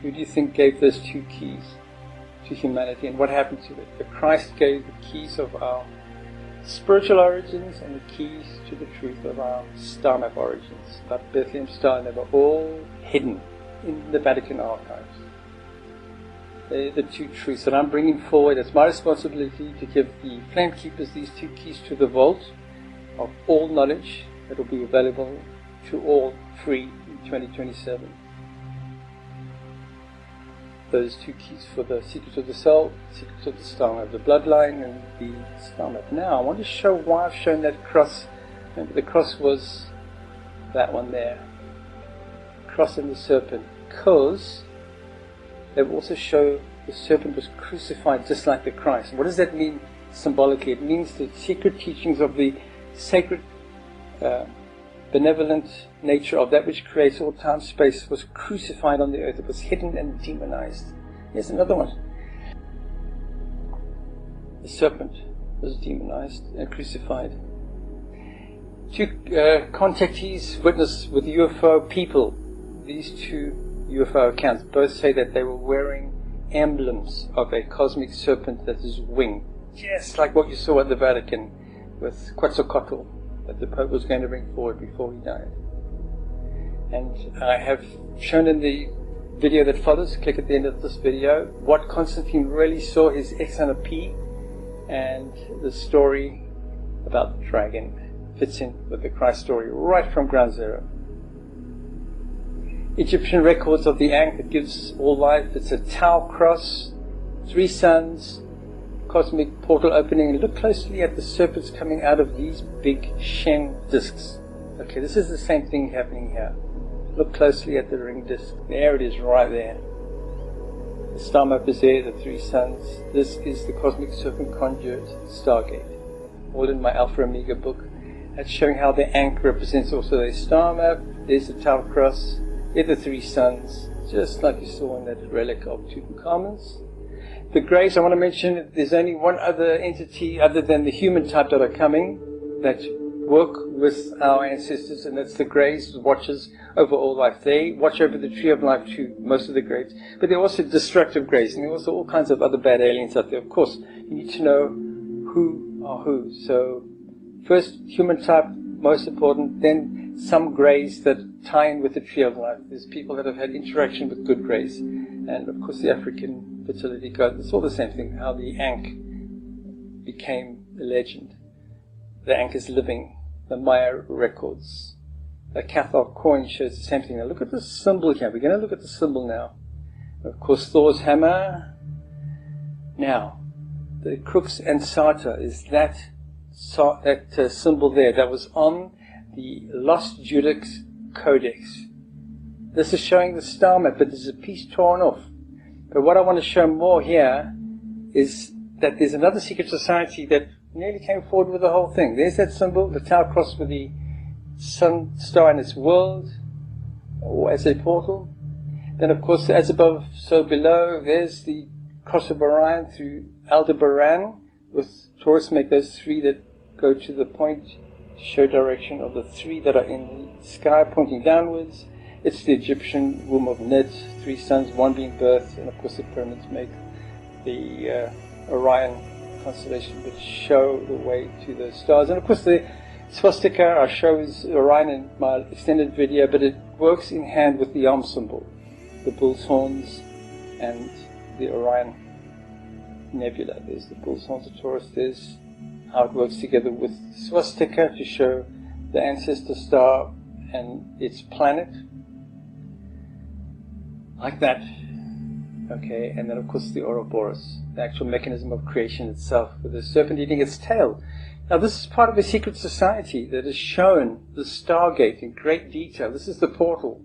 Who do you think gave those 2 keys to humanity, and what happened to it? The Christ gave the keys of our spiritual origins and the keys to the truth of our star map origins. That Bethlehem star, and they were all hidden in the Vatican archives. They're the 2 truths that I'm bringing forward. It's my responsibility to give the flame keepers these 2 keys to the vault of all knowledge that will be available to all free in 2027. Those 2 keys for the secrets of the soul, secrets of the star map, the bloodline and the star map. Now I want to show why I've shown that cross. Remember, the cross was that one there, cross and the serpent, because they will also show the serpent was crucified just like the Christ. What does that mean symbolically? It means the secret teachings of the sacred benevolent nature of that which creates all time space was crucified on the earth. It was hidden and demonized. Here's another one. The serpent was demonized and crucified. 2 contactees witnessed with UFO people. These 2 UFO accounts both say that they were wearing emblems of a cosmic serpent that is winged, just like what you saw at the Vatican with Quetzalcoatl, that the Pope was going to bring forward before he died. And I have shown in the video that follows, click at the end of this video, what Constantine really saw, his X-P, and the story about the dragon fits in with the Christ story right from ground zero. Egyptian records of the Ankh that gives all life. It's a Tau cross, 3 suns, cosmic portal opening. Look closely at the serpents coming out of these big Shen discs. Okay, this is the same thing happening here. Look closely at the ring disc. There it is, right there. The star map is there, the 3 suns. This is the cosmic serpent conduit stargate. All in my Alpha Omega book. That's showing how the Ankh represents also a star map. There's the Tau cross. Here the 3 suns, just like you saw in that relic of Tutankhamun's. The grays, I want to mention, there's only one other entity other than the human type that are coming that work with our ancestors, and that's the grays, the watchers over all life. They watch over the tree of life too, most of the grays. But they're also destructive grays, and there are also all kinds of other bad aliens out there. Of course, you need to know who are who. So first, human type, most important, then some grays that tie in with the tree of life. There's people that have had interaction with good grays. And of course the African fertility god, it's all the same thing, how the Ankh became a legend. The Ankh is living. The Maya records. The Cathar coin shows the same thing. Now look at the symbol here. We're going to look at the symbol now. Of course, Thor's hammer. Now, the Crux Ansata is that symbol there that was on the Lost Judex Codex. This is showing the star map, but there's a piece torn off. But what I want to show more here is that there's another secret society that nearly came forward with the whole thing. There's that symbol, the Tau cross with the sun star and its world, or as a portal. Then of course, as above, so below, there's the cross of Orion through Aldebaran, with Taurus make those 3 that go to the point to show direction of the 3 that are in the sky pointing downwards. It's the Egyptian womb of Nit, 3 suns, 1 being birth, and of course the pyramids make the Orion constellation that show the way to the stars. And of course the swastika I show is Orion in my extended video, but it works in hand with the Yom symbol, the bull's horns and the Orion nebula. There's the bull's horns of Taurus. There's how it works together with swastika to show the ancestor star and its planet, like that. Okay, and then of course the Ouroboros, the actual mechanism of creation itself, with the serpent eating its tail. Now this is part of a secret society that has shown the Stargate in great detail. This is the portal.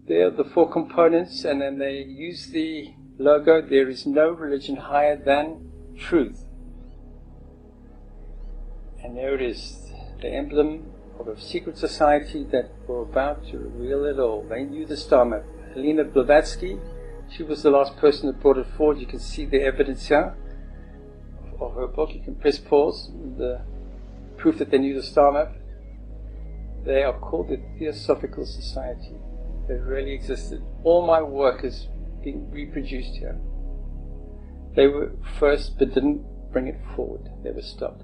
There are the 4 components, and then they use the logo, there is no religion higher than truth. And there it is, the emblem of a secret society that were about to reveal it all. They knew the star map. Helena Blavatsky, she was the last person that brought it forward. You can see the evidence here of her book. You can press pause, the proof that they knew the star map. They are called the Theosophical Society. They really existed. All my work is being reproduced here. They were first, but didn't bring it forward. They were stopped.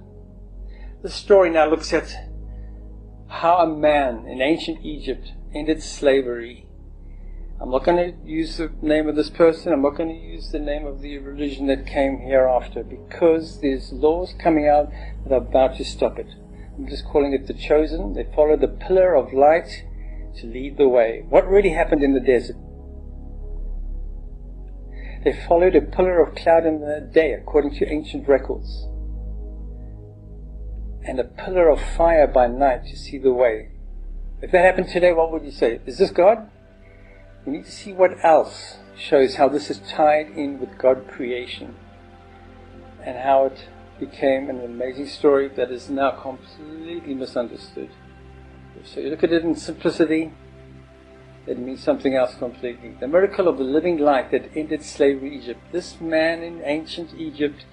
The story now looks at how a man in ancient Egypt ended slavery. I'm not going to use the name of this person. I'm not going to use the name of the religion that came hereafter, because there's laws coming out that are about to stop it. I'm just calling it the chosen. They follow the pillar of light to lead the way. What really happened in the desert? They followed a pillar of cloud in the day, according to ancient records, and a pillar of fire by night to see the way. If that happened today, what would you say? Is this God? We need to see what else shows how this is tied in with God creation, and how it became an amazing story that is now completely misunderstood. So you look at it in simplicity, it means something else completely. The miracle of the living light that ended slavery in Egypt. This man in ancient Egypt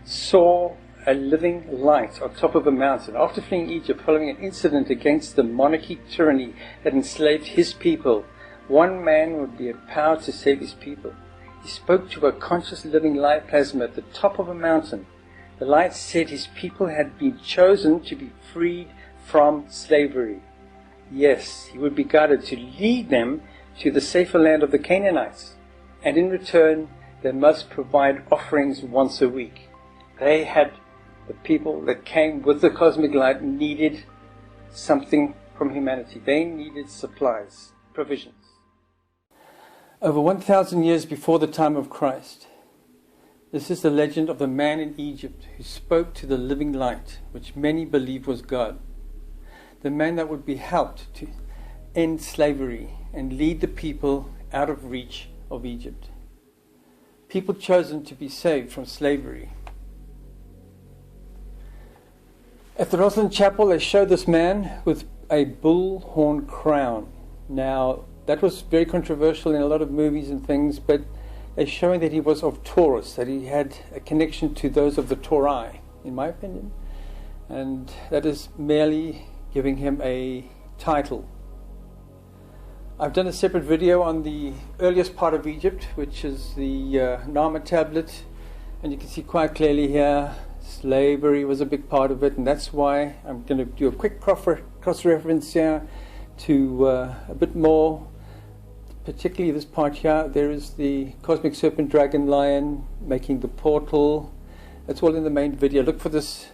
saw a living light on top of a mountain. After fleeing Egypt following an incident against the monarchy tyranny that enslaved his people, one man would be empowered to save his people. He spoke to a conscious living light plasma at the top of a mountain. The light said his people had been chosen to be freed from slavery. Yes, he would be guided to lead them to the safer land of the Canaanites. And in return, they must provide offerings once a week. They had, the people that came with the cosmic light, needed something from humanity. They needed supplies. provisions. Over 1,000 years before the time of Christ, this is the legend of the man in Egypt who spoke to the living light, which many believe was God. The man that would be helped to end slavery and lead the people out of reach of Egypt. People chosen to be saved from slavery. At the Rosslyn Chapel, they show this man with a bullhorn crown. Now, that was very controversial in a lot of movies and things, but they're showing that he was of Taurus, that he had a connection to those of the Tauri, in my opinion. And that is merely giving him a title. I've done a separate video on the earliest part of Egypt, which is the Nama tablet, and you can see quite clearly here slavery was a big part of it, and that's why I'm going to do a quick cross-reference here to a bit more, particularly this part here. There is the cosmic serpent dragon lion making the portal. That's all in the main video. Look for this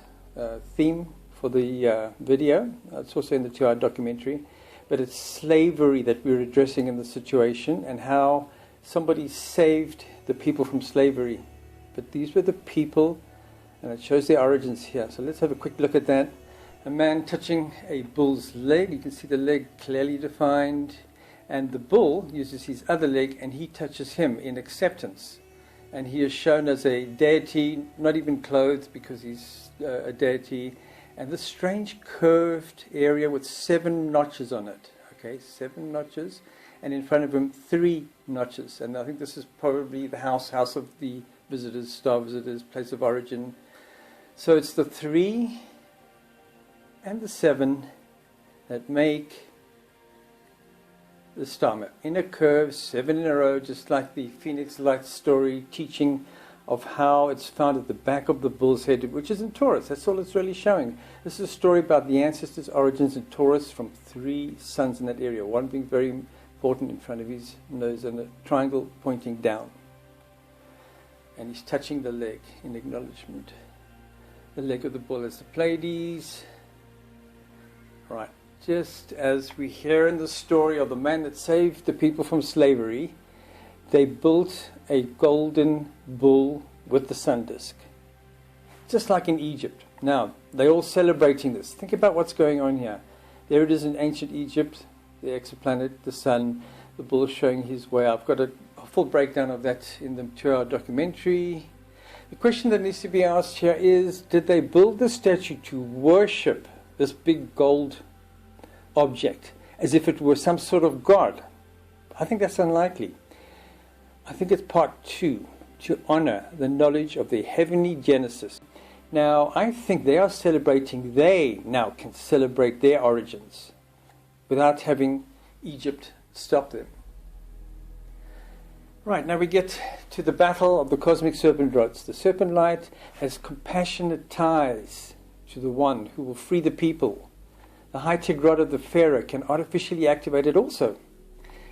theme for the video. It's also in the 2-hour documentary. But it's slavery that we're addressing in the situation, and how somebody saved the people from slavery. But these were the people, and it shows their origins here. So let's have a quick look at that. A man touching a bull's leg. You can see the leg clearly defined. And the bull uses his other leg, and he touches him in acceptance. And he is shown as a deity, not even clothed because he's a deity. And this strange curved area with 7 notches on it. Okay, 7 notches. And in front of him, 3 notches. And I think this is probably the house of the visitors, star visitors, place of origin. So it's the 3 and the 7 that make the star map. In a curve, 7 in a row, just like the Phoenix Light story teaching of how it's found at the back of the bull's head, which is in Taurus. That's all it's really showing. This is a story about the ancestors' origins in Taurus from 3 suns in that area, one being very important in front of his nose and a triangle pointing down. And he's touching the leg in acknowledgement. The leg of the bull is the Pleiades. Right. Just as we hear in the story of the man that saved the people from slavery, they built a golden bull with the sun disk. Just like in Egypt. Now, they're all celebrating this. Think about what's going on here. There it is in ancient Egypt, the exoplanet, the sun, the bull showing his way. I've got a full breakdown of that in the 2-hour documentary. The question that needs to be asked here is, did they build the statue to worship this big gold object as if it were some sort of god? I think that's unlikely. I think it's part 2, to honor the knowledge of the heavenly Genesis. Now, I think they are celebrating, they now can celebrate their origins without having Egypt stop them. Right, now we get to the battle of the cosmic serpent rods. The serpent light has compassionate ties to the one who will free the people. The high-tech rod of the Pharaoh can artificially activate it also.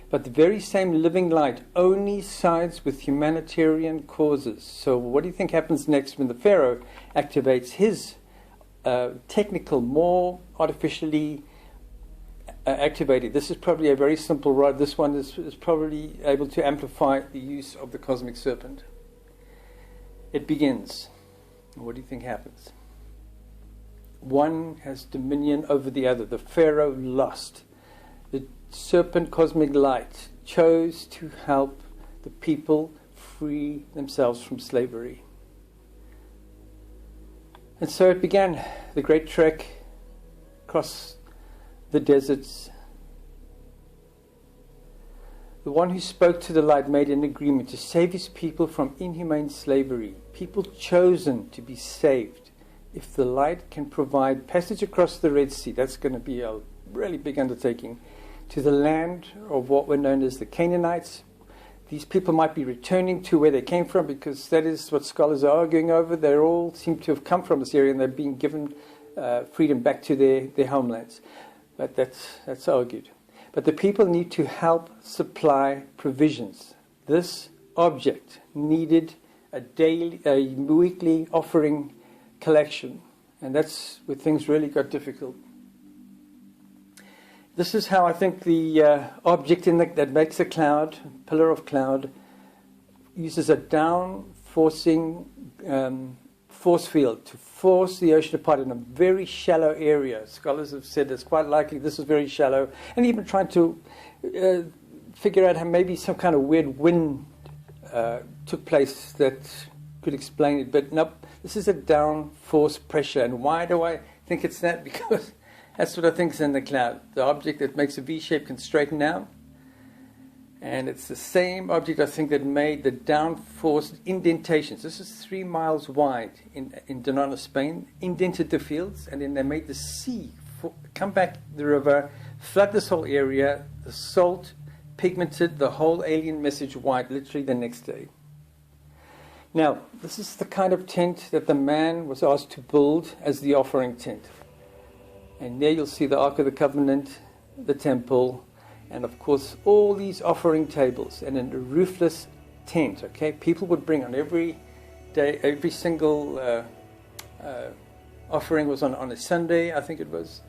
But the very same living light only sides with humanitarian causes. So what do you think happens next when the Pharaoh activates his technical, more artificially activated? This is probably a very simple rod. This one is probably able to amplify the use of the cosmic serpent. It begins. What do you think happens? One has dominion over the other. The Pharaoh lost. The serpent cosmic light chose to help the people free themselves from slavery. And so it began, the great trek across the deserts. The one who spoke to the light made an agreement to save his people from inhumane slavery, people chosen to be saved. If the light can provide passage across the Red Sea, that's going to be a really big undertaking, to the land of what were known as the Canaanites. These people might be returning to where they came from, because that is what scholars are arguing over. They all seem to have come from this area and they're being given freedom back to their homelands. But that's argued. But the people need to help supply provisions. This object needed a weekly offering collection. And that's where things really got difficult. This is how I think the object that makes a cloud, pillar of cloud, uses a down-forcing force field to force the ocean apart in a very shallow area. Scholars have said it's quite likely this is very shallow, and even trying to figure out how maybe some kind of weird wind took place that could explain it. But nope, this is a down force pressure. And why do I think it's that? Because that's what I think is in the cloud. The object that makes a V shape can straighten out. And it's the same object, I think, that made the downforce indentations. This is 3 miles wide in Donana, Spain, indented the fields, and then they made the sea come back the river, flood this whole area. The salt pigmented the whole alien message white literally the next day. Now, this is the kind of tent that the man was asked to build as the offering tent. And there you'll see the Ark of the Covenant, the temple, and of course all these offering tables, and in a roofless tent. Okay, people would bring on every day, every single offering was on a Sunday, I think it was.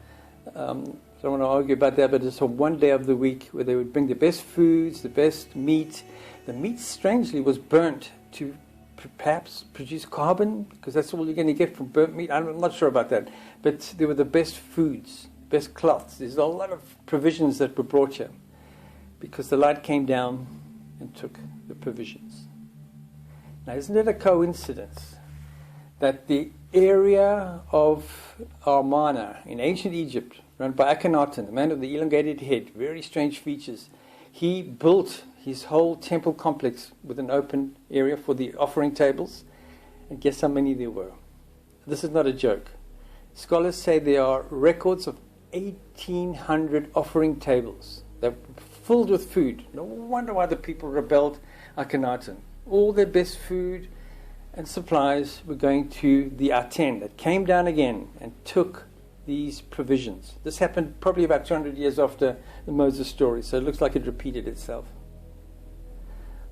I don't want to argue about that, but it's on one day of the week where they would bring the best foods, the best meat. The meat, strangely, was burnt to perhaps produce carbon, because that's all you're going to get from burnt meat. I'm not sure about that, but they were the best foods, best cloths. There's a lot of provisions that were brought here because the light came down and took the provisions. Now, isn't it a coincidence that the area of Amarna in ancient Egypt, run by Akhenaten, the man of the elongated head, very strange features, he built his whole temple complex with an open area for the offering tables, and guess how many there were? This is not a joke. Scholars say there are records of 1,800 offering tables that were filled with food. No wonder why the people rebelled Akhenaten. All their best food and supplies were going to the Aten that came down again and took these provisions. This happened probably about 200 years after the Moses story, so it looks like it repeated itself.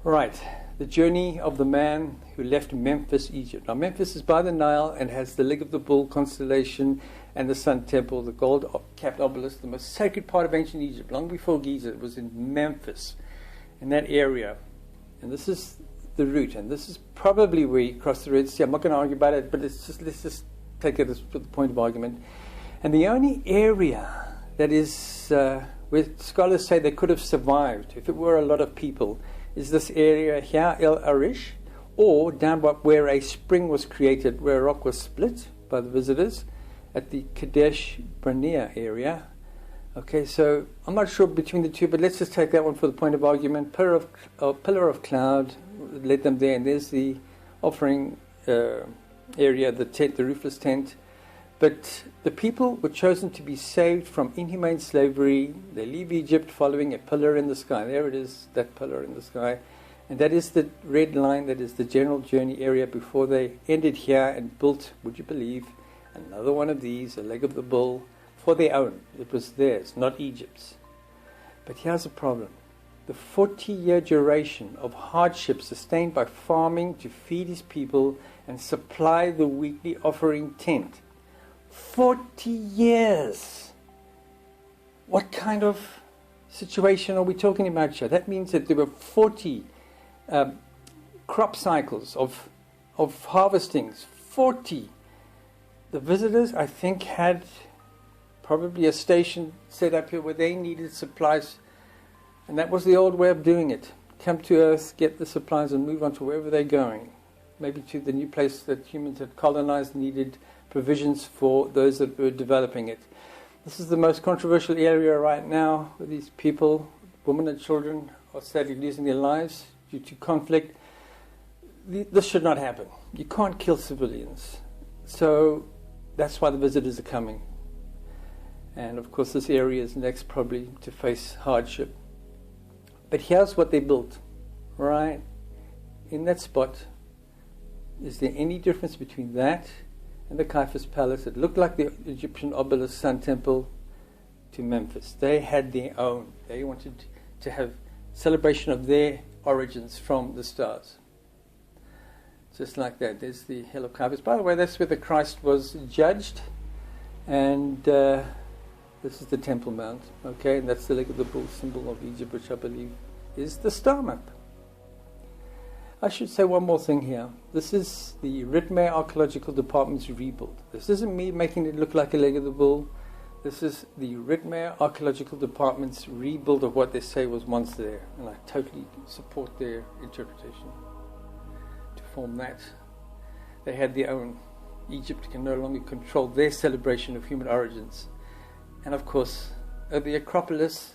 Right, the journey of the man who left Memphis, Egypt. Now, Memphis is by the Nile and has the leg of the bull constellation and the sun temple, the gold-capped obelisk, the most sacred part of ancient Egypt. Long before Giza, it was in Memphis, in that area. And this is the route, and this is probably where you cross the Red Sea. I'm not going to argue about it, but let's just take it as the point of argument. And the only area that is where scholars say they could have survived if it were a lot of people is this area here, El Arish, or down where a spring was created, where a rock was split by the visitors at the Kadesh Barnea area. Okay, so I'm not sure between the two, but let's just take that one for the point of argument. Pillar of cloud led them there, and there's the offering area, the tent, the roofless tent. But the people were chosen to be saved from inhumane slavery. They leave Egypt following a pillar in the sky. There it is, that pillar in the sky. And that is the red line, that is the general journey area before they ended here and built, would you believe, another one of these, a leg of the bull, for their own. It was theirs, not Egypt's. But here's the problem. The 40-year duration of hardship sustained by farming to feed his people and supply the weekly offering tent. 40 years! What kind of situation are we talking about here? That means that there were 40 crop cycles of harvestings. 40! The visitors, I think, had probably a station set up here where they needed supplies, and that was the old way of doing it. Come to Earth, get the supplies, and move on to wherever they're going. Maybe to the new place that humans had colonized, needed provisions for those that were developing it. This is the most controversial area right now, where these people, women and children, are sadly losing their lives due to conflict. This should not happen. You can't kill civilians. So that's why the visitors are coming. And of course this area is next probably to face hardship. But here's what they built. Right in that spot, is there any difference between that and the Caiaphas Palace? It looked like the Egyptian obelisk Sun Temple to Memphis. They had their own. They wanted to have celebration of their origins from the stars. Just like that. There's the Hill of Caiaphas. By the way, that's where the Christ was judged. And This is the Temple Mount, okay, and that's the leg of the bull symbol of Egypt, which I believe is the star map. I should say one more thing here. This is the Ridmere Archaeological Department's rebuild. This isn't me making it look like a leg of the bull. This is the Ridmere Archaeological Department's rebuild of what they say was once there, and I totally support their interpretation. To form that, they had their own. Egypt can no longer control their celebration of human origins. And of course, at the Acropolis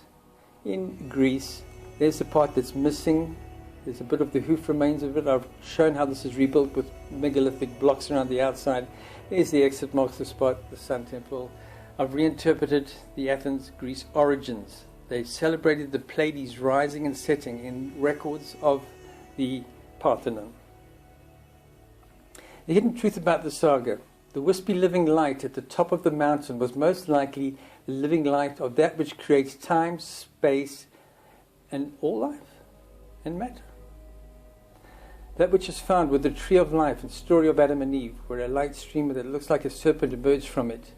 in Greece, there's the part that's missing. There's a bit of the hoof remains of it. I've shown how this is rebuilt with megalithic blocks around the outside. There's the exit marks the spot, the Sun Temple. I've reinterpreted the Athens, Greece origins. They celebrated the Pleiades rising and setting in records of the Parthenon. The hidden truth about the saga: the wispy living light at the top of the mountain was most likely the living light of that which creates time, space, and all life and matter. That which is found with the tree of life and story of Adam and Eve, where a light streamer that looks like a serpent emerged from it.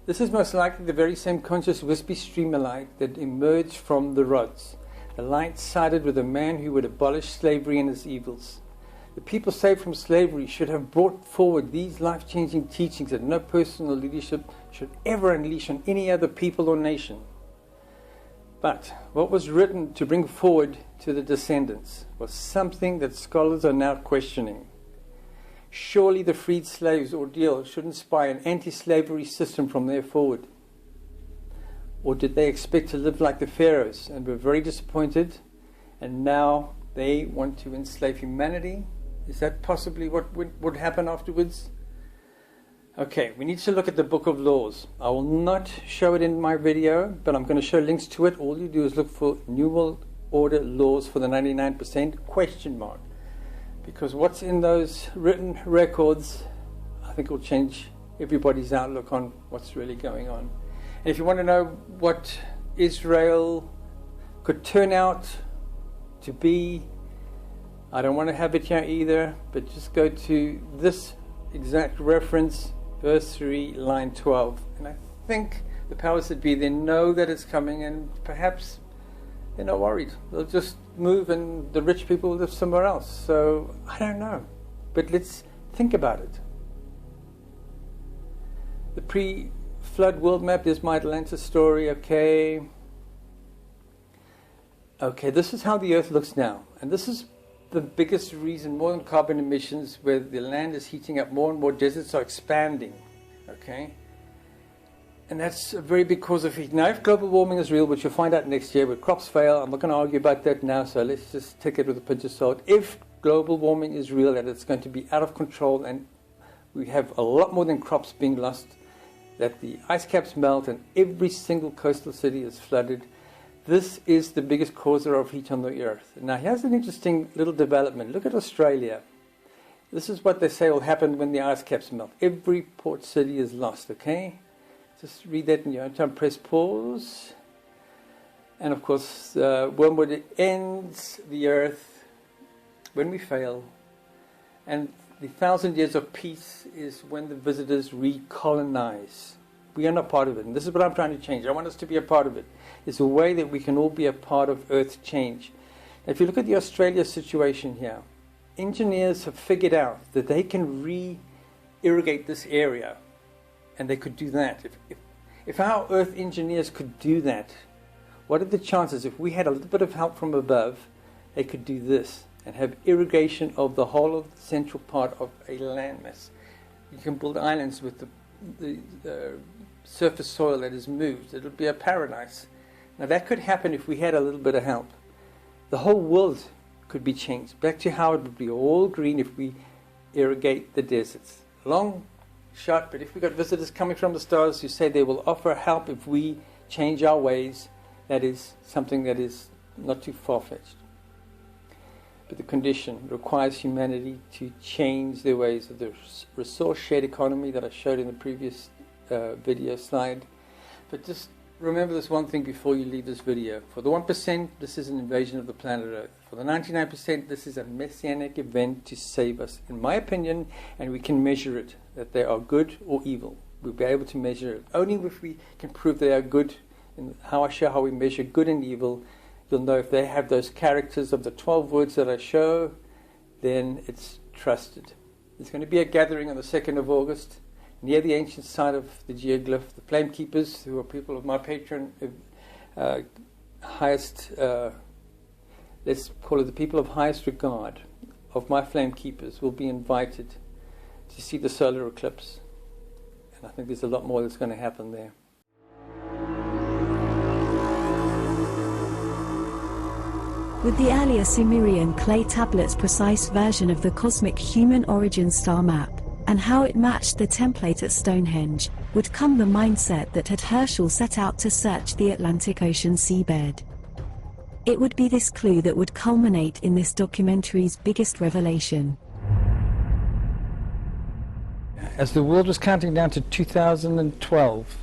This is most likely the very same conscious wispy streamer light that emerged from the rods. The light sided with a man who would abolish slavery and its evils. The people saved from slavery should have brought forward these life-changing teachings that no personal leadership should ever unleash on any other people or nation. But what was written to bring forward to the descendants was something that scholars are now questioning. Surely the freed slaves' ordeal should inspire an anti-slavery system from there forward. Or did they expect to live like the pharaohs and were very disappointed, and now they want to enslave humanity? Is that possibly what would happen afterwards? Okay, we need to look at the Book of Laws. I will not show it in my video, but I'm going to show links to it. All you do is look for New World Order laws for the 99% question mark. Because what's in those written records, I think will change everybody's outlook on what's really going on. And if you want to know what Israel could turn out to be, I don't want to have it here either, but just go to this exact reference, verse 3, line 12. And I think the powers that be, they know that it's coming, and perhaps they're not worried. They'll just move and the rich people will live somewhere else. So, I don't know. But let's think about it. The pre-flood world map is my Atlantis story, okay. Okay, this is how the Earth looks now. And this is the biggest reason, more than carbon emissions, where the land is heating up more and more, deserts are expanding, okay? And that's a very big cause of heat. Now, if global warming is real, which you'll find out next year, where crops fail, I'm not going to argue about that now, so let's just take it with a pinch of salt. If global warming is real, that it's going to be out of control, and we have a lot more than crops being lost, that the ice caps melt and every single coastal city is flooded, this is the biggest causer of heat on the earth. Now, here's an interesting little development. Look at Australia. This is what they say will happen when the ice caps melt. Every port city is lost, okay? Just read that in your own time. Press pause. And of course, wormwood ends the earth when we fail. And the 1,000 years of peace is when the visitors recolonize. We are not part of it. And this is what I'm trying to change. I want us to be a part of it. It's a way that we can all be a part of Earth change. If you look at the Australia situation here, engineers have figured out that they can re-irrigate this area. And they could do that. If our Earth engineers could do that, what are the chances if we had a little bit of help from above, they could do this and have irrigation of the whole of the central part of a landmass? You can build islands with the surface soil that is moved. It'll be a paradise. Now that could happen if we had a little bit of help. The whole world could be changed back to how it would be all green if we irrigate the deserts. Long shot, but if we got visitors coming from the stars who say they will offer help if we change our ways, that is something that is not too far-fetched. But the condition requires humanity to change their ways of the resource shared economy that I showed in the previous video slide. But just remember this one thing before you leave this video. For the 1%, this is an invasion of the planet Earth. For the 99%, this is a messianic event to save us, in my opinion, and we can measure it, that they are good or evil. We'll be able to measure it. Only if we can prove they are good in how I show how we measure good and evil, you'll know if they have those characters of the 12 words that I show, then it's trusted. There's going to be a gathering on the 2nd of August near the ancient site of the geoglyph. The flame keepers, who are people of my patron, highest, let's call it the people of highest regard of my flame keepers, will be invited to see the solar eclipse. And I think there's a lot more that's going to happen there. With the earlier Sumerian clay tablets' precise version of the cosmic human origin star map, and how it matched the template at Stonehenge, would come the mindset that had Herschel set out to search the Atlantic Ocean seabed. It would be this clue that would culminate in this documentary's biggest revelation. As the world was counting down to 2012,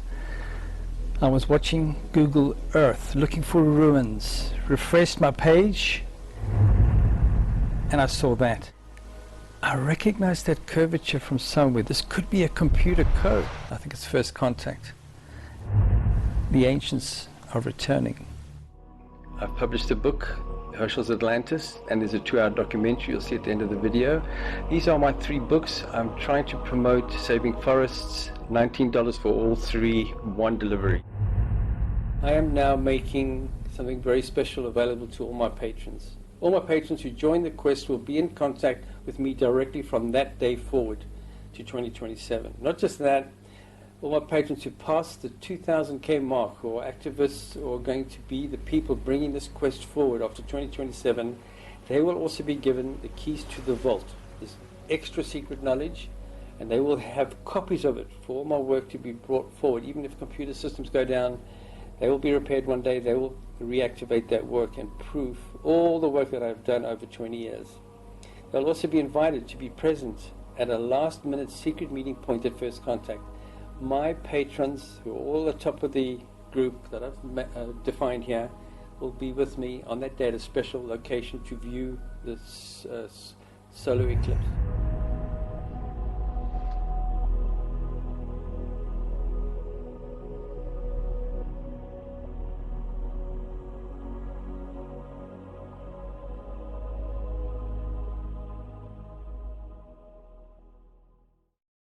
I was watching Google Earth, looking for ruins, refreshed my page, and I saw that. I recognized that curvature from somewhere. This could be a computer code. I think it's first contact. The ancients are returning. I've published a book, Herschel's Atlantis, and there's a 2-hour documentary you'll see at the end of the video. These are my 3 books. I'm trying to promote Saving Forests, $19 for all 3, 1 delivery. I am now making something very special available to all my patrons. All my patrons who join the quest will be in contact with me directly from that day forward to 2027. Not just that, all my patrons who pass the 2,000K mark, or activists, or going to be the people bringing this quest forward after 2027, they will also be given the keys to the vault. There's extra secret knowledge, and they will have copies of it for all my work to be brought forward. Even if computer systems go down, they will be repaired one day. They will reactivate that work and prove all the work that I've done over 20 years. They'll also be invited to be present at a last-minute secret meeting point at First Contact. My patrons, who are all at the top of the group that I've defined here, will be with me on that day at a special location to view this solar eclipse.